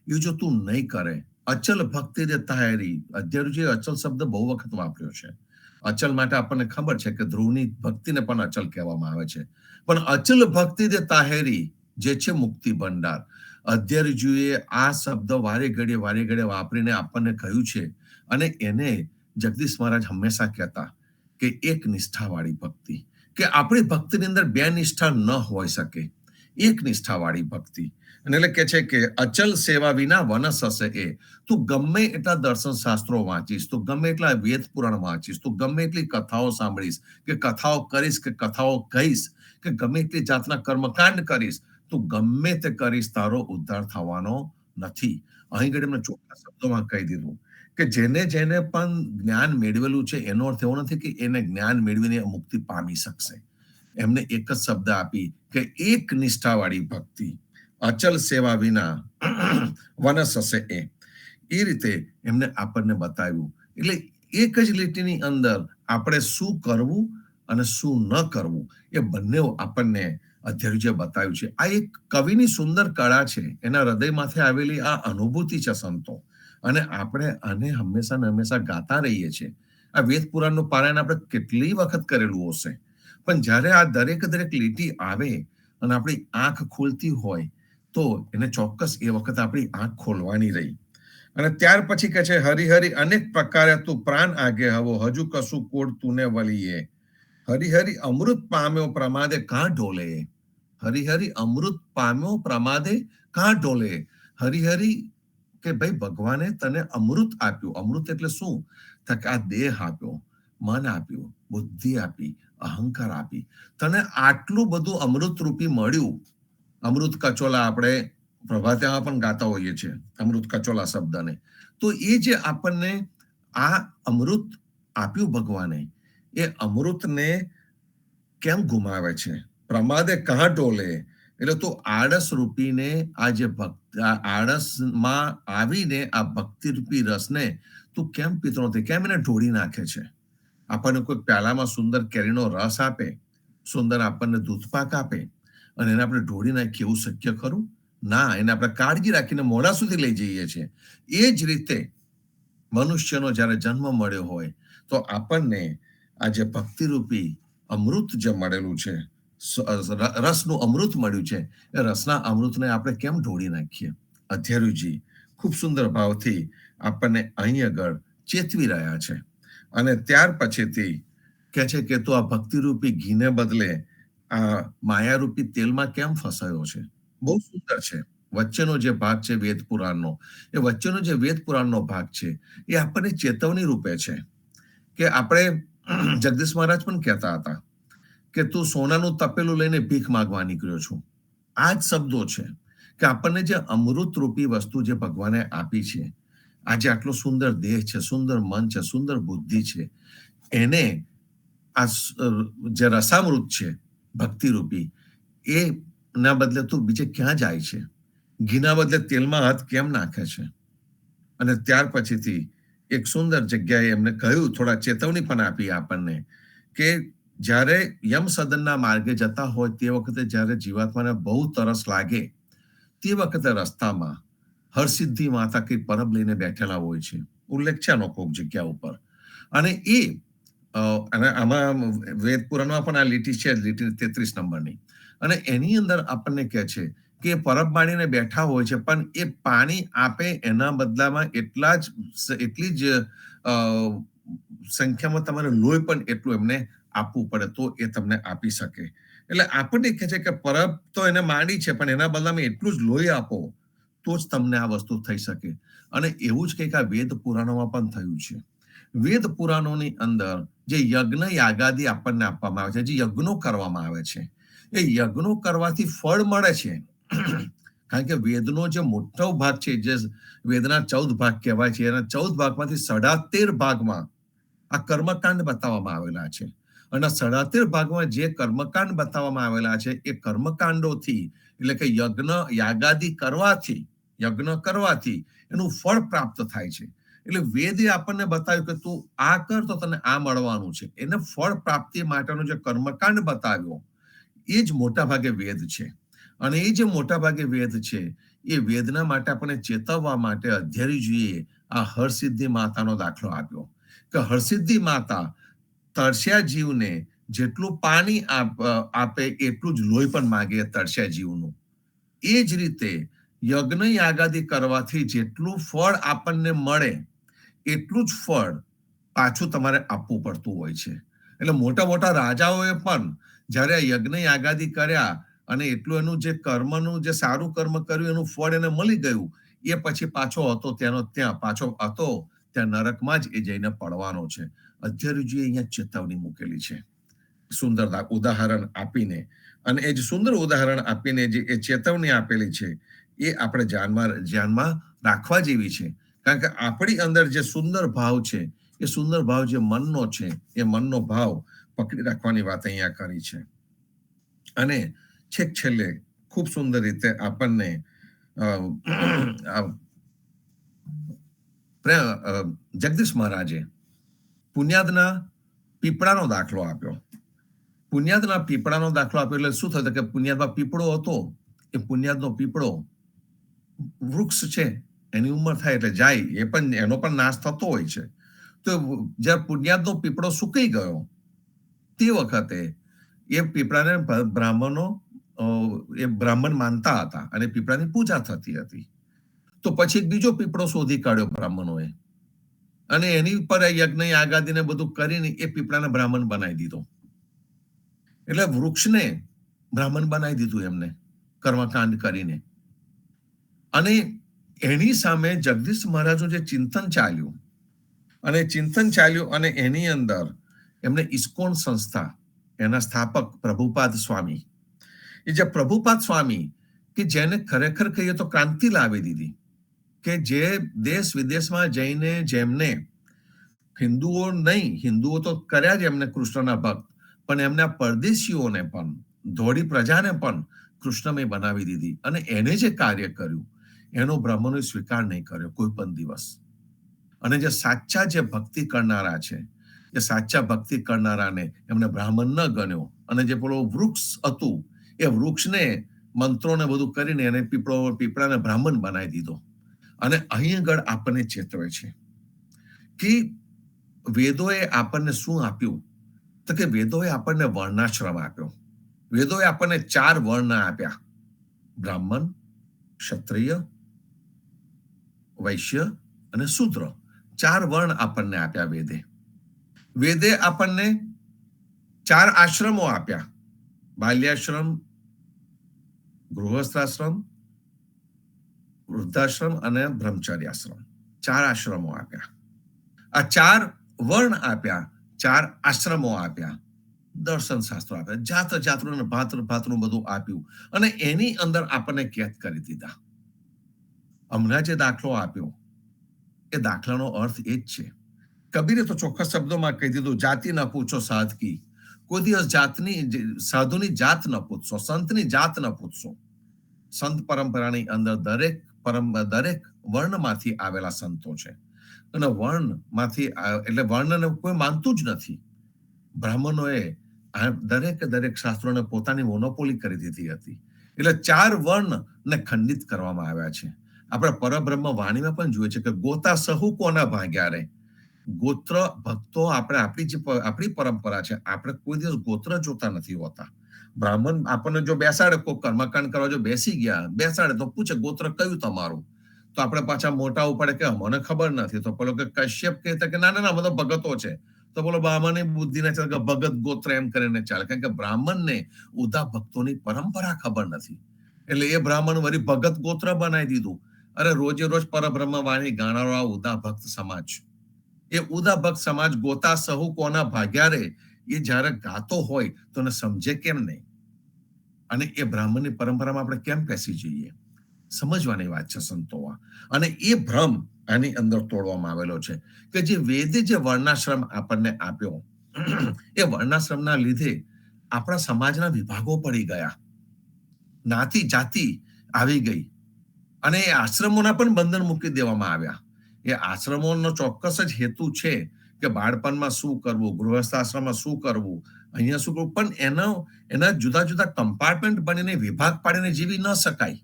એ જો તું નહીં કરે, અચલ ભક્તિ દે તાહેરી. અધ્યરુજીએ અચલ શબ્દ બહુ વખત વાપર્યો છે. અચલ માટે આપણને ખબર છે કે ધ્રુવની ભક્તિને પણ અચલ કહેવામાં આવે છે, પણ અચલ ભક્તિ દે તાહેરી જે છે મુક્તિ ભંડાર. અધ્યરુજીએ આ શબ્દ વારે ઘડીએ વાપરીને આપણને કહ્યું છે. અને એને જગદીશ મહારાજ હંમેશા કહેતા કે એક નિષ્ઠાવાળી ભક્તિ, કે આપણી ભક્તિની અંદર 2 નિષ્ઠા ન હોઈ શકે, એક નિષ્ઠાવાળી ભક્તિ. અને એટલે કે છે કે અચલ સેવા વિના વનસ હશે, એ તું ગમે એટલા દર્શન શાસ્ત્રો વાંચીશ, તું ગમે એટલા વેદ પુરાણ વાંચીશ, તું ગમે એટલી કથાઓ સાંભળીશ, કે કથાઓ કરીશ, કે કથાઓ કહીશ, કે ગમે એટલી જાતના કર્મકાંડ કરીશ, તું ગમે તે કરીશ, તારો ઉદ્ધાર થવાનો નથી. અહીં ઘડી એમને ચોખ્ખા શબ્દોમાં કહી દીધું કે જેને પણ જ્ઞાન મેળવેલું છે એનો અર્થ એવો નથી કે એને જ્ઞાન મેળવીને મુક્તિ પામી શકશે. એમને એક જ શબ્દ આપી કે એક નિષ્ઠાવાળી ભક્તિ, અચલ સેવા વિના વનસ હશે, એ રીતે એમને આપણને બતાવ્યું. એટલે એક જ લીટીની અંદર આપણે શું કરવું અને શું ન કરવું એ બંને આપણને અધ્યરુજીએ બતાવ્યું છે. આ એક કવિની સુંદર કળા છે, એના હૃદયમાંથી આવેલી આ અનુભૂતિ છે સંતો. અને આપણે આને હંમેશા ગાતા રહીએ છીએ. આ વેદ પુરાણનું પારાયણ આપણે કેટલી વખત કરેલું હશે, પણ જ્યારે આ દરેક લીટી આવે અને આપણી આંખ ખોલતી હોય તો એને ચોક્કસ એ વખત આપણી આંખ ખોલવાની રહી. અને ત્યાર પછી કહે છે હરિહરિ અનેક પ્રકારે તું પ્રાણ આગે હવો હજુ કશું કોડ તુને વળીએ હરિહરિ અમૃત પામ્યો પ્રમાદે કાં ઢોલે હરિહરિ અમૃત પામ્યો પ્રમાદે કાં ઢોલે હરિહરિ કે ભાઈ ભગવાને તને અમૃત આપ્યું અમૃત એટલે શું કે આ દેહ આપ્યો મન આપ્યું બુદ્ધિ આપી અહંકાર આપી તને આટલું બધું અમૃત રૂપી મળ્યું અમૃત કચોલા આપણે પ્રભાતિયામાં પણ ગાતા હોઈએ છીએ અમૃત કચોલા શબ્દને તો એ જે આપણને આ અમૃત આપ્યું ભગવાને એ અમૃતને કેમ ગુમાવે છે પ્રમાદે કહા ટોલે એટલે તું આળસ રૂપીને આ જે આળસમાં આવીને આ ભક્તિ રૂપી રસને તું કેમ પીતો નથી કેમ એને ઢોળી નાખે છે આપણને કોઈ પ્યાલામાં સુંદર કેરીનો રસ આપે સુંદર આપણને દૂધપાક આપે અને એને આપણે ઢોળી નાખીએ એવું શક્ય ખરું ના એને આપણે કાળજી રાખીને મોઢા સુધી લઈ જઈએ છીએ એ જ રીતે મનુષ્યનો જ્યારે જન્મ મળ્યો હોય તો આપણને આ જે ભક્તિરૂપી અમૃત જે મળેલું છે રસનું અમૃત મળ્યું છે એ રસના અમૃતને આપણે કેમ ઢોળી નાખીએ અધ્યરુજી ખૂબ સુંદર ભાવથી આપણને અહીં આગળ ચેતવી રહ્યા છે અને ત્યાર પછીથી કહે છે કે તું આ ભક્તિરૂપી ઘીને બદલે આ માયારૂપી તેલમાં કેમ ફસાયો છે બહુ સુંદર છે વચ્ચેનો જે ભાગ છે વેદ પુરાણનો એ વચ્ચેનો જે વેદ પુરાણનો ભાગ છે એ આપણને ચેતવણી રૂપે છે કે આપણે જગદીશ મહારાજ પણ કહેતા હતા કે તું સોનાનું તપેલું લઈને ભીખ માંગવા નીકળ્યો છું આ જ શબ્દો છે કે આપણને જે અમૃત રૂપી વસ્તુ જે ભગવાને આપી છે આજે આટલો સુંદર દેહ છે સુંદર મન છે સુંદર બુદ્ધિ છે એને આ જે રસામૃત છે ભક્તિ રૂપી એ ના બદલે તું બીજે ક્યાં જાય છે ઘીના બદલે તેલમાં હાથ કેમ નાખે છે અને ત્યાર પછીથી એક સુંદર જગ્યાએ એમને કહ્યું થોડા ચેતવણી પણ આપી આપણને કે જ્યારે યમ સદનના માર્ગે જતા હોય તે વખતે જ્યારે જીવાત્માને બહુ તરસ લાગે તે વખતે રસ્તામાં હરસિદ્ધિ માતા કઈ પરબ લઈને બેઠેલા હોય છે ઉલ્લેખ છે આનો કોક જગ્યા ઉપર અને અને આમાં વેદ પુરાણમાં પણ આ લીટી છે લીટી 33 નંબરની અને એની અંદર આપણને કહે છે કે પરબ માણીને બેઠા હોય છે પણ એ પાણી આપે એના બદલામાં એટલી જ સંખ્યામાં તમારે લોહી પણ એટલું એમને આપવું પડે તો એ તમને આપી શકે એટલે આપણને કહે છે કે પરબ તો એને માંડી છે પણ એના બદલામાં એટલું જ લોહી આપો તો જ તમને આ વસ્તુ થઈ શકે અને એવું જ કંઈક આ વેદ પુરાણોમાં પણ થયું છે વેદ પુરાણોની અંદર જે યજ્ઞ યાગાદી આપણને આપવામાં આવે છે જે યજ્ઞો કરવામાં આવે છે એ યજ્ઞો કરવાથી ફળ મળે છે કારણ કે વેદનો જે મોટો ભાગ છે જે વેદના 14 ભાગ કહેવાય છે એના 14 ભાગમાંથી 13.5 ભાગમાં આ કર્મકાંડ બતાવવામાં આવેલા છે અને 13.5 ભાગમાં જે કર્મકાંડ બતાવવામાં આવેલા છે એ કર્મકાંડોથી એટલે કે યજ્ઞ યાગાદી કરવાથી એનું ફળ પ્રાપ્ત થાય છે એટલે વેદે આપણને બતાવ્યું કે તું આ કર તો તને આ મળવાનું છે એને ફળ પ્રાપ્તિ માટેનો જે કર્મકાંડ બતાવ્યો એ જ મોટા ભાગે વેદ છે અને એ જે મોટા ભાગે વેદ છે એ વેદના માટે આપણને ચેતવવા માટે અધ્યયજીએ આ હરસિદ્ધિ માતાનો દાખલો આપ્યો કે હરસિદ્ધિ માતા તરસ્યા જીવને જેટલું પાણી આપે એટલું જ લોહી પણ માગે તરસ્યા જીવનું એ જ રીતે યજ્ઞ યાગાદી કરવાથી જેટલું ફળ આપણને મળે એટલું જ ફળ પાછું તમારે આપવું પડતું હોય છે એટલે મોટા મોટા રાજાઓએ પણ જ્યારે યજ્ઞ યાગાદી કર્યા અને એટલું એનું જે કર્મનું જે સારું કર્મ કર્યું એનું ફળ એને મળી ગયું એ પછી પાછો હતો ત્યાં નરકમાં જ એ જઈને પડવાનો છે અધ્યરુજીએ અહીંયા ચેતવણી મૂકેલી છે સુંદર ઉદાહરણ આપીને અને એ જ સુંદર ઉદાહરણ આપીને જે એ ચેતવણી આપેલી છે એ આપણે ધ્યાનમાં રાખવા જેવી છે કારણ કે આપણી અંદર જે સુંદર ભાવ છે એ સુંદર ભાવ જે મનનો છે એ મનનો ભાવ પકડી રાખવાની વાત અહીંયા કરી છે અને છેક છેલ્લે ખૂબ સુંદર રીતે આપણને જગદીશ મહારાજે પુણ્યાદના પીપળાનો દાખલો આપ્યો એટલે શું થયું કે પુણ્યાદમાં પીપળો હતો એ પુણ્યાદનો પીપળો વૃક્ષ છે એની ઉંમર થાય એટલે જાય એનો પણ નાશ થતો હોય છે તો જ્યારે પુણ્યાદનો પીપળો સુકાઈ ગયો તે વખતે એ પીપળાને બ્રાહ્મણ માનતા હતા અને પીપળાની પૂજા થતી હતી તો પછી એક બીજો પીપળો શોધી કાઢ્યો બ્રાહ્મણોએ, અને એની ઉપર યજ્ઞ યાગાદીને બધું કરીને એ પીપળાને બ્રાહ્મણ બનાવી દીધો. એટલે વૃક્ષને બ્રાહ્મણ બનાવી દીધું એમને કર્મકાંડ કરીને. અને એની સામે જગદીશ મહારાજનું જે ચિંતન ચાલ્યું અને એની અંદર એમને ઇસ્કોન સંસ્થા, એના સ્થાપક પ્રભુપાદ સ્વામી, એ જે પ્રભુપાદ સ્વામી કે જેને ખરેખર કહીએ તો ક્રાંતિ લાવી દીધી, કે જે દેશ વિદેશમાં જઈને જેમને હિન્દુઓ તો કર્યા જ એમને કૃષ્ણના ભક્ત, પણ એમના પરદેશીઓને પણ, ધોળી પ્રજાને પણ કૃષ્ણમય બનાવી દીધી. અને એને જે કાર્ય કર્યું એનો બ્રાહ્મણોએ સ્વીકાર નહીં કર્યો કોઈ પણ દિવસ. અને જે સાચા જે ભક્તિ કરનારા છે, એ સાચા ભક્તિ કરનારાને એમને બ્રાહ્મણ ન ગણ્યો. અને જે પેલો વૃક્ષ હતું એ વૃક્ષને મંત્રોને બધું કરીને એને પીપળાને બ્રાહ્મણ બનાવી દીધો. અને અહીં આગળ આપણને ચેતવે છે કે વેદોએ આપણને શું આપ્યું, તો કે વેદોએ આપણને વર્ણાશ્રમ આપ્યો. વેદોએ આપણને 4 વર્ણ આપ્યા: બ્રાહ્મણ, ક્ષત્રિય, વૈશ્ય અને શૂદ્ર. 4 વર્ણ આપણને આપ્યા વેદે આપણને 4 આશ્રમો આપ્યા: બાલ્યાશ્રમ, ગૃહસ્થાશ્રમ, વૃદ્ધાશ્રમ અને બ્રહ્મચર્યાશ્રમ. 4 આશ્રમો આપ્યા. આ 4 વર્ણ આપ્યા, 4 આશ્રમો આપ્યા, દર્શન શાસ્ત્રો આપ્યા, જાતનું ભાતનું બધું આપ્યું. અને એની અંદર આપણને કેદ કરી દીધા. હમણાં જે દાખલો આપ્યો એ દાખલાનો અર્થ એ જ છે. કબીરે તો ચોખ્ખા શબ્દોમાં કહી દીધું, જાતિ ન પૂછો સાધકી. કોઈ દિવસ સાધુની જાત ન પૂછશો, સંતની જાત ન પૂછશો. સંત પરંપરાની અંદર દરેક વર્ણમાંથી આવેલા સંતો છે. અને વર્ણને કોઈ માનતું જ નથી. બ્રાહ્મણોએ દરેક શાસ્ત્રોને પોતાની મોનોપોલી કરી દીધી હતી. એટલે 4 વર્ણને ખંડિત કરવામાં આવ્યા છે. આપણે પરબ્રહ્મ વાણીમાં પણ જોઈએ છે કે ગોતા સહુ કોના ભાગ્યા રે. ગોત્ર ભક્તો આપણી પરંપરા છે, આપણે કોઈ દિવસ ગોત્ર જોતા નથી હોતા. બ્રાહ્મણ આપણને જો બેસાડે, કોઈ કર્મકાંડ કરવા જો બેસાડે તો પૂછે ગોત્ર કયું તમારું, તો આપણે પાછા મોટા ઉપાડે કે મને ખબર નથી. તો પેલો કે કશ્યપ કહેતા કે ના બધા ભગતો છે. તો બોલો બ્રાહ્મણની બુદ્ધિ ને ચાલે કે ભગત ગોત્ર એમ કરીને ચાલે, કારણ કે બ્રાહ્મણને ઉદા ભક્તોની પરંપરા ખબર નથી. એટલે એ બ્રાહ્મણ વળી ભગત ગોત્ર બનાવી દીધું. અરે રોજે રોજ પરબ્રહ્મ વાણી ગાણારો આ ઉદા ભક્ત સમાજ, એ ઉદા ભક્ત સમાજ ગોતા સહુ કોના ભાગ્યા રે એ જયારે ગાતો હોય તો એને સમજે કેમ નહીં? અને એ બ્રાહ્મણની પરંપરામાં આપણે કેમ પેસી જઈએ? સમજવાની વાત છે સંતોવા. અને એ ભ્રમ આની અંદર તોડવામાં આવેલો છે કે જે વેદે જે વર્ણાશ્રમ આપણને આપ્યો, એ વર્ણાશ્રમના લીધે આપણા સમાજના વિભાગો પડી ગયા, નાતી જાતિ આવી ગઈ, અને એ આશ્રમોના પણ બંધન મૂકી દેવામાં આવ્યા. એ આશ્રમોનો ચોક્કસ જ હેતુ છે કે બાળપણમાં શું કરવું, ગૃહસ્થાશ્રમમાં શું કરવું, અહીંયા શું કરવું, પણ એના જુદા જુદા કમ્પાર્ટમેન્ટ બનીને વિભાગ પાડીને જીવી ન શકાય.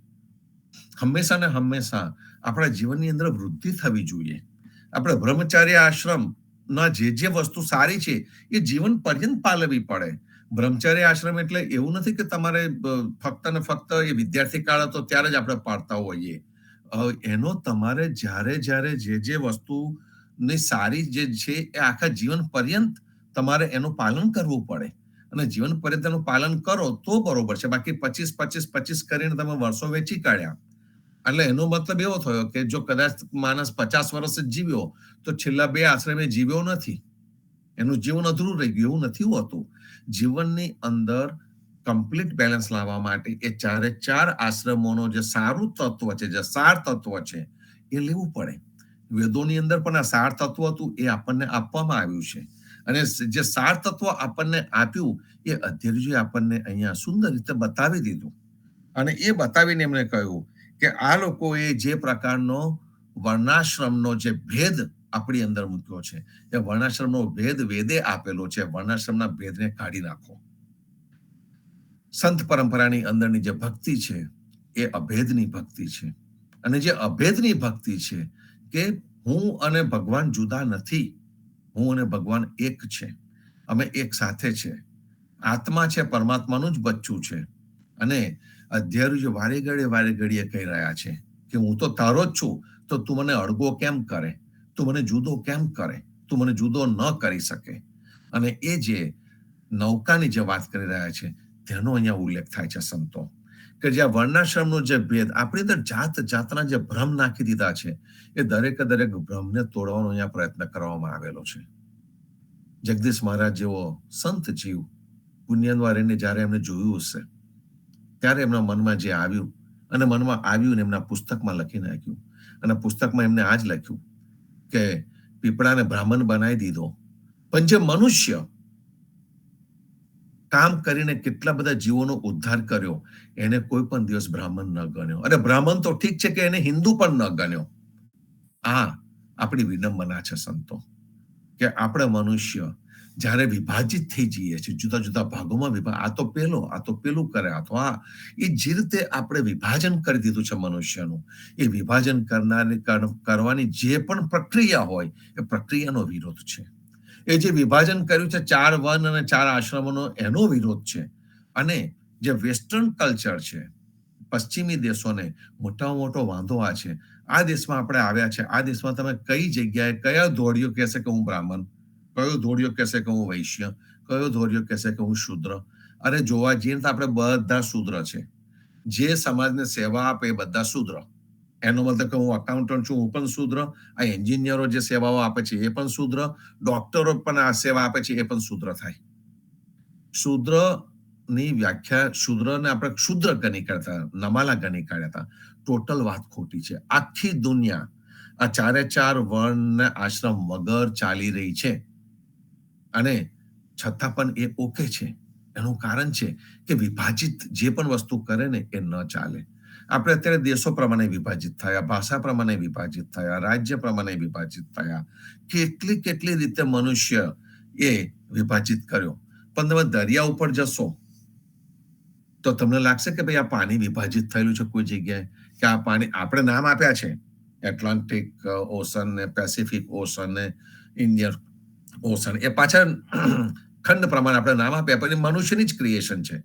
હંમેશા ને હંમેશા આપણા જીવનની અંદર વૃદ્ધિ થવી જોઈએ. આપણે બ્રહ્મચર્ય આશ્રમના જે વસ્તુ સારી છે એ જીવન પર્યંત પાલવી પડે. બ્રહ્મચર્ય આશ્રમ એટલે એવું નથી કે તમારે ફક્ત ને ફક્ત એ વિદ્યાર્થી કાળ હતો ત્યારે જ આપણે પાડતા હોઈએ. એનો તમારે જ્યારે જે વસ્તુની સારી જે છે એ આખા જીવન પર્યંત તમારે એનું પાલન કરવું પડે. અને જીવન પર્યંત એનું પાલન કરો તો બરોબર છે. બાકી 25 કરીને તમે વર્ષો વેચી કાઢ્યા એટલે એનો મતલબ એવો થયો કે જો કદાચ માણસ 50 વર્ષ જ જીવ્યો તો છેલ્લા 2 આશ્રમે જીવ્યો નથી, એનું જીવન અધૂરું રહી ગયું. એવું નથી હોતું. જીવનની અંદર કમ્પ્લીટ બેલેન્સ લાવવા માટે એ 4 આશ્રમોનો જે સારું તત્વ છે, જે સાર તત્વ છે એ લેવું પડે. વેદોની અંદર પણ આ સાર તત્વ હતું એ આપણને આપવામાં આવ્યું છે. અને જે સાર તત્વ આપણને આપ્યું એ અધ્યયનજીએ આપણને અહીંયા સુંદર રીતે બતાવી દીધું. અને એ બતાવીને એમણે કહ્યું કે આ લોકોએ જે પ્રકારનો વર્ણાશ્રમનો જે ભેદ આપણી અંદર મૂક્યો છે, એ વર્ણાશ્રમનો ભેદ વેદે આપેલો છે. વર્ણાશ્રમના ભેદને કાઢી નાખો. સંત પરંપરાની અંદરની જે ભક્તિ છે એ અભેદની ભક્તિ છે. અને જે અભેદની ભક્તિ છે કે હું અને ભગવાન જુદા નથી, હું અને ભગવાન એક છે, અમે એક સાથે છે. આત્મા છે પરમાત્માનું જ બચ્ચું છે. અને અધ્યાયુ વારે ઘડીએ કહી રહ્યા છે કે હું તો તારો જ છું, તો તું મને અળગો કેમ કરે, તું મને જુદો કેમ કરે, તું મને જુદો ન કરી શકે. અને એ જે નૌકાની જે વાત કરી રહ્યા છે તેનો અહીંયા ઉલ્લેખ થાય છે સંતો, કે જ્યાં વર્ણાશ્રમનો જે ભેદ આપણી અંદર જાત જાતના જે ભ્રમ નાખી દીધા છે, એ દરેકે દરેક ભ્રમને તોડવાનો અહીંયા પ્રયત્ન કરવામાં આવેલો છે. જગદીશ મહારાજ જેવો સંત જીવ પુણ્યમાં રહીને જ્યારે એમને જોયું હશે, ત્યારે એમના મનમાં જે આવ્યું, અને મનમાં આવ્યું ને એમના પુસ્તકમાં લખી નાખ્યું. અને પુસ્તકમાં એમને આ જ લખ્યું કે પીપળાને બ્રાહ્મણ બનાવી દીધો, પણ જે મનુષ્ય કામ કરીને કેટલા બધા જીવોનો ઉદ્ધાર કર્યો એને કોઈ પણ દિવસ બ્રાહ્મણ ન ગણ્યો. અને બ્રાહ્મણ તો ઠીક છે કે એને હિન્દુ પણ ન ગણ્યો. આ આપણી વિડંબના છે સંતો, કે આપણે મનુષ્ય જ્યારે વિભાજિત થઈ જઈએ છીએ, જુદા જુદા ભાગોમાં આ તો પેલું કરે, અથવા એ જે રીતે આપણે વિભાજન કરી દીધું છે મનુષ્યનું, એ વિભાજન કરવાની જે પણ પ્રક્રિયા હોય એ પ્રક્રિયાનો વિરોધ છે. એ જે વિભાજન કર્યું છે 4 વન અને 4 આશ્રમોનો, એનો વિરોધ છે. અને જે વેસ્ટર્ન કલ્ચર છે, પશ્ચિમી દેશોને મોટામાં મોટો વાંધો આ છે. આ દેશમાં આપણે આવ્યા છે, આ દેશમાં તમે કઈ જગ્યાએ કયા ધોળિયો કહેશે કે હું બ્રાહ્મણ, કયો ધોળિયો કહેશે કે હું વૈશ્ય, કયો ધોળિયો કહેશે કે હું શૂદ્ર. અરે જોવા જઈએ તો આપણે બધા શૂદ્ર છે. જે સમાજને સેવા આપે એ બધા શૂદ્ર. એનો મતલબ કે હું અકાઉન્ટન્ટ છું, હું પણ શૂદ્ર. આ એન્જિનિયરો જે સેવાઓ આપે છે એ પણ શૂદ્ર. ડોક્ટરો પણ આ સેવા આપે છે એ પણ શૂદ્ર થાય. શૂદ્રની વ્યાખ્યા, શૂદ્રને આપણે ક્ષુદ્ર ગણી કાઢતા, નમાલા ગણી કાઢ્યા હતા. ટોટલ વાત ખોટી છે. આખી દુનિયા આ 4 વર્ણ આશ્રમ વગર ચાલી રહી છે, અને છતાં પણ એ ઓકે છે. એનું કારણ છે કે વિભાજિત જે પણ વસ્તુ કરે ને એ ન ચાલે. આપણે અત્યારે દેશો પ્રમાણે વિભાજિત થયા, ભાષા પ્રમાણે વિભાજિત થયા, રાજ્ય પ્રમાણે વિભાજિત થયા, કેટલી રીતે મનુષ્ય એ વિભાજિત કર્યો. પણ તમે દરિયા ઉપર જશો તો તમને લાગશે કે ભાઈ આ પાણી વિભાજિત થયેલું છે કોઈ જગ્યાએ, કે આ પાણી આપણે નામ આપ્યા છે એટલાન્ટિક ઓશન ને પેસિફિક ઓશન ને ઇન્ડિયન ઓશન, એ પાછા ખંડ પ્રમાણે આપણે નામ આપ્યા, પણ એ મનુષ્યની જ ક્રિએશન છે.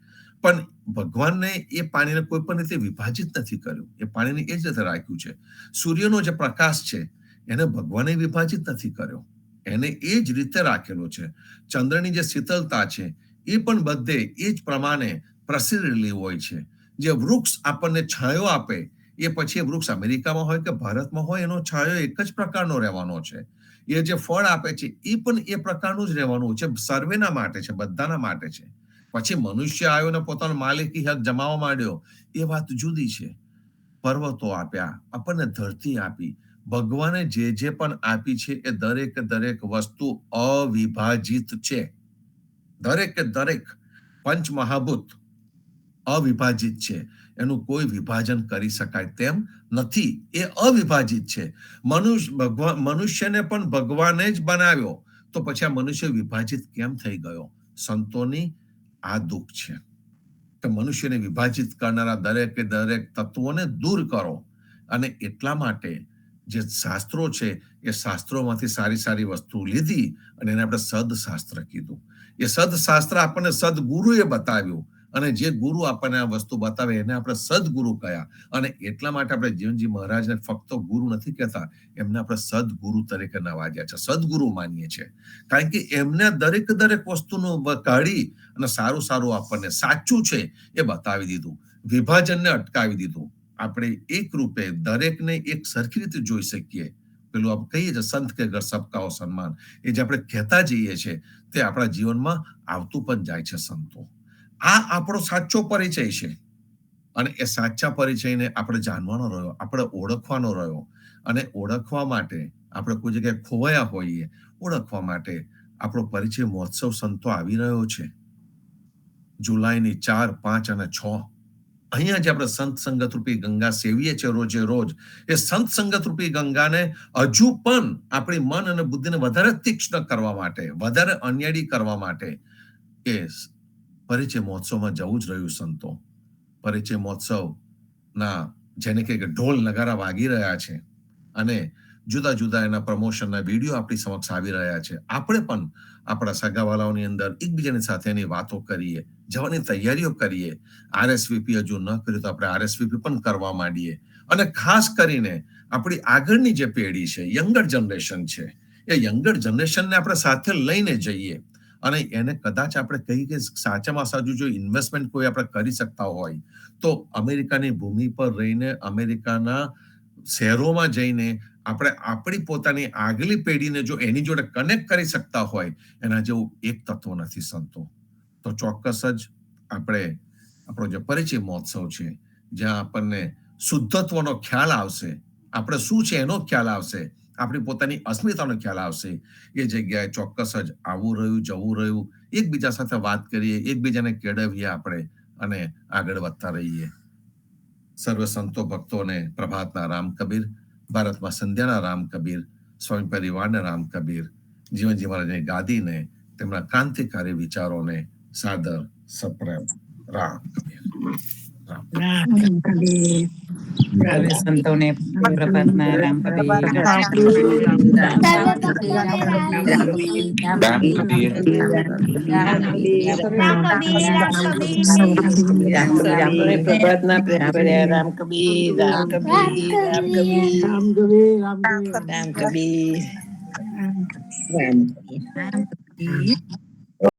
પણ ભગવાનને એ પાણીને કોઈ પણ રીતે વિભાજિત નથી કર્યું, એ પાણીને એ જ રીતે રાખ્યું છે. સૂર્યનો જે પ્રકાશ છે એને ભગવાને વિભાજિત નથી કર્યો, એને એ જ રીતે રાખેલો છે. ચંદ્રની જે શીતળતા છે એ પણ બધે એ જ પ્રમાણે પ્રસરેલી હોય છે. જે વૃક્ષ આપણને છાંયો આપે, એ પછી એ વૃક્ષ અમેરિકામાં હોય કે ભારતમાં હોય, એનો છાંયો એક જ પ્રકારનો રહેવાનો છે. એ જે ફળ આપે છે એ પણ એ પ્રકારનું જ રહેવાનું છે. સર્વેના માટે છે, બધાના માટે છે. પછી મનુષ્ય આવ્યો ને પોતાનો માલિકી હક જમાવવા માંડ્યો, એ વાત જુદી છે. પર્વતો આપ્યા, આપણને ધરતી આપી, ભગવાને જે પણ આપી છે એ દરેક વસ્તુ અવિભાજિત છે. દરેક પંચમહાભૂત અવિભાજિત છે. એનું કોઈ વિભાજન કરી શકાય તેમ નથી, એ અવિભાજિત છે. મનુષ્યને પણ ભગવાને જ બનાવ્યો, તો પછી આ મનુષ્ય વિભાજિત કેમ થઈ ગયો? સંતોની આ દુઃખ છે કે મનુષ્યને વિભાજિત કરનારા દરેક તત્વોને દૂર કરો. અને એટલા માટે જે શાસ્ત્રો છે એ શાસ્ત્રોમાંથી સારી વસ્તુ લીધી અને એને આપણે સદશાસ્ત્ર કીધું. એ સદશાસ્ત્ર આપણને સદગુરુએ બતાવ્યું, અને જે ગુરુ આપણને આ વસ્તુ બતાવે એને આપણે સદગુરુ કહ્યા. અને એટલા માટે આપણે જીવનજી મહારાજને ફક્ત ગુરુ નથી કહેતા, એમને આપણે સદગુરુ તરીકે નવાજ્યા છે, સદગુરુ માનીએ છીએ. કારણ કે એમને દરેક વસ્તુનું કાઢી અને સારું આપણને સાચું છે એ બતાવી દીધું, વિભાજનને અટકાવી દીધું. આપણે એક રૂપે દરેકને એક સરખી રીતે જોઈ શકીએ. પેલું આપણે કહીએ છીએ સંત કે ઘર સબકા સન્માન, એ જે આપણે કહેતા જઈએ છીએ તે આપણા જીવનમાં આવતું પણ જાય છે સંતો. આ આપણો સાચો પરિચય છે, અને એ સાચા પરિચયને આપણે જાણવાનો રહ્યો, આપણે ઓળખવાનો રહ્યો. અને ઓળખવા માટે આપણે કોઈ જગ્યાએ ખોવાયા હોઈએ, ઓળખવા માટે આપણો પરિચય મહોત્સવ સંતો આવી રહ્યો છે. જુલાઈની 4, 5 અને 6 અહીંયા જે આપણે સંત સંગત રૂપી ગંગા સેવીએ છીએ રોજ, એ સંત સંગત રૂપી ગંગાને હજુ પણ આપણી મન અને બુદ્ધિને વધારે તીક્ષ્ણ કરવા માટે, વધારે અન્યાયી કરવા માટે એ પરિચય મહોત્સવમાં જવું જ રહ્યું સંતો. પરિચય મહોત્સવના જેને કે ઢોલ નગારા વાગી રહ્યા છે, અને જુદા એના પ્રમોશનના વિડીયો આપણી સમક્ષ આવી રહ્યા છે. આપણે પણ આપણા સગાવાલાઓની અંદર એકબીજાની સાથે એની વાતો કરીએ, જવાની તૈયારીઓ કરીએ. RSVP હજુ ન કર્યું તો આપણે RSVP પણ કરવા માંડીએ. અને ખાસ કરીને આપણી આગળની જે પેઢી છે, યંગર જનરેશન છે, એ યંગર જનરેશનને આપણે સાથે લઈને જઈએ અને એને કદાચ આપણે કહીએ કે સાચામાં સાચું જો ઇન્વેસ્ટમેન્ટ કોઈ આપણે કરી શકતા હોય તો અમેરિકાની ભૂમિ પર રહીને અમેરિકાના શહેરોમાં જઈને આપણે આપણી પોતાની આગલી પેઢીને જો એની જોડે કનેક્ટ કરી શકતા હોય એના જેવું એક તત્વ નથી સંતો. તો ચોક્કસ જ આપણે આપણો જે પરિચય મહોત્સવ છે જ્યાં આપણને શુદ્ધત્વનો ખ્યાલ આવશે, આપણે શું છે એનો ખ્યાલ આવશે, આપણી પોતાની અસ્મિતાનો ખ્યાલ આવશે, એ જગ્યાએ ચોક્કસ જ આવવું રહ્યું, જવું રહ્યું, એકબીજા સાથે વાત કરીએ, એકબીજાને કેળવીએ આપણે અને આગળ વધતા રહીએ. સર્વ સંતો ભક્તોને પ્રભાતના રામ કબીર, ભારતમાં સંધ્યાના રામ કબીર, સ્વામી પરિવારના રામ કબીર, જીવનજી મહારાજની ગાદીને, તેમના ક્રાંતિકારી વિચારોને સાદર સપ્રેમ રામ કબીર. સર્વે સંતોને પ્રભાતના રામ કબીર. પ્રભાતના પ્રેમ કર્યા રામ કબીર, રામ કબીર, રામ કબીર, રામ કબીર, રામ કબીર. રામ કબીર.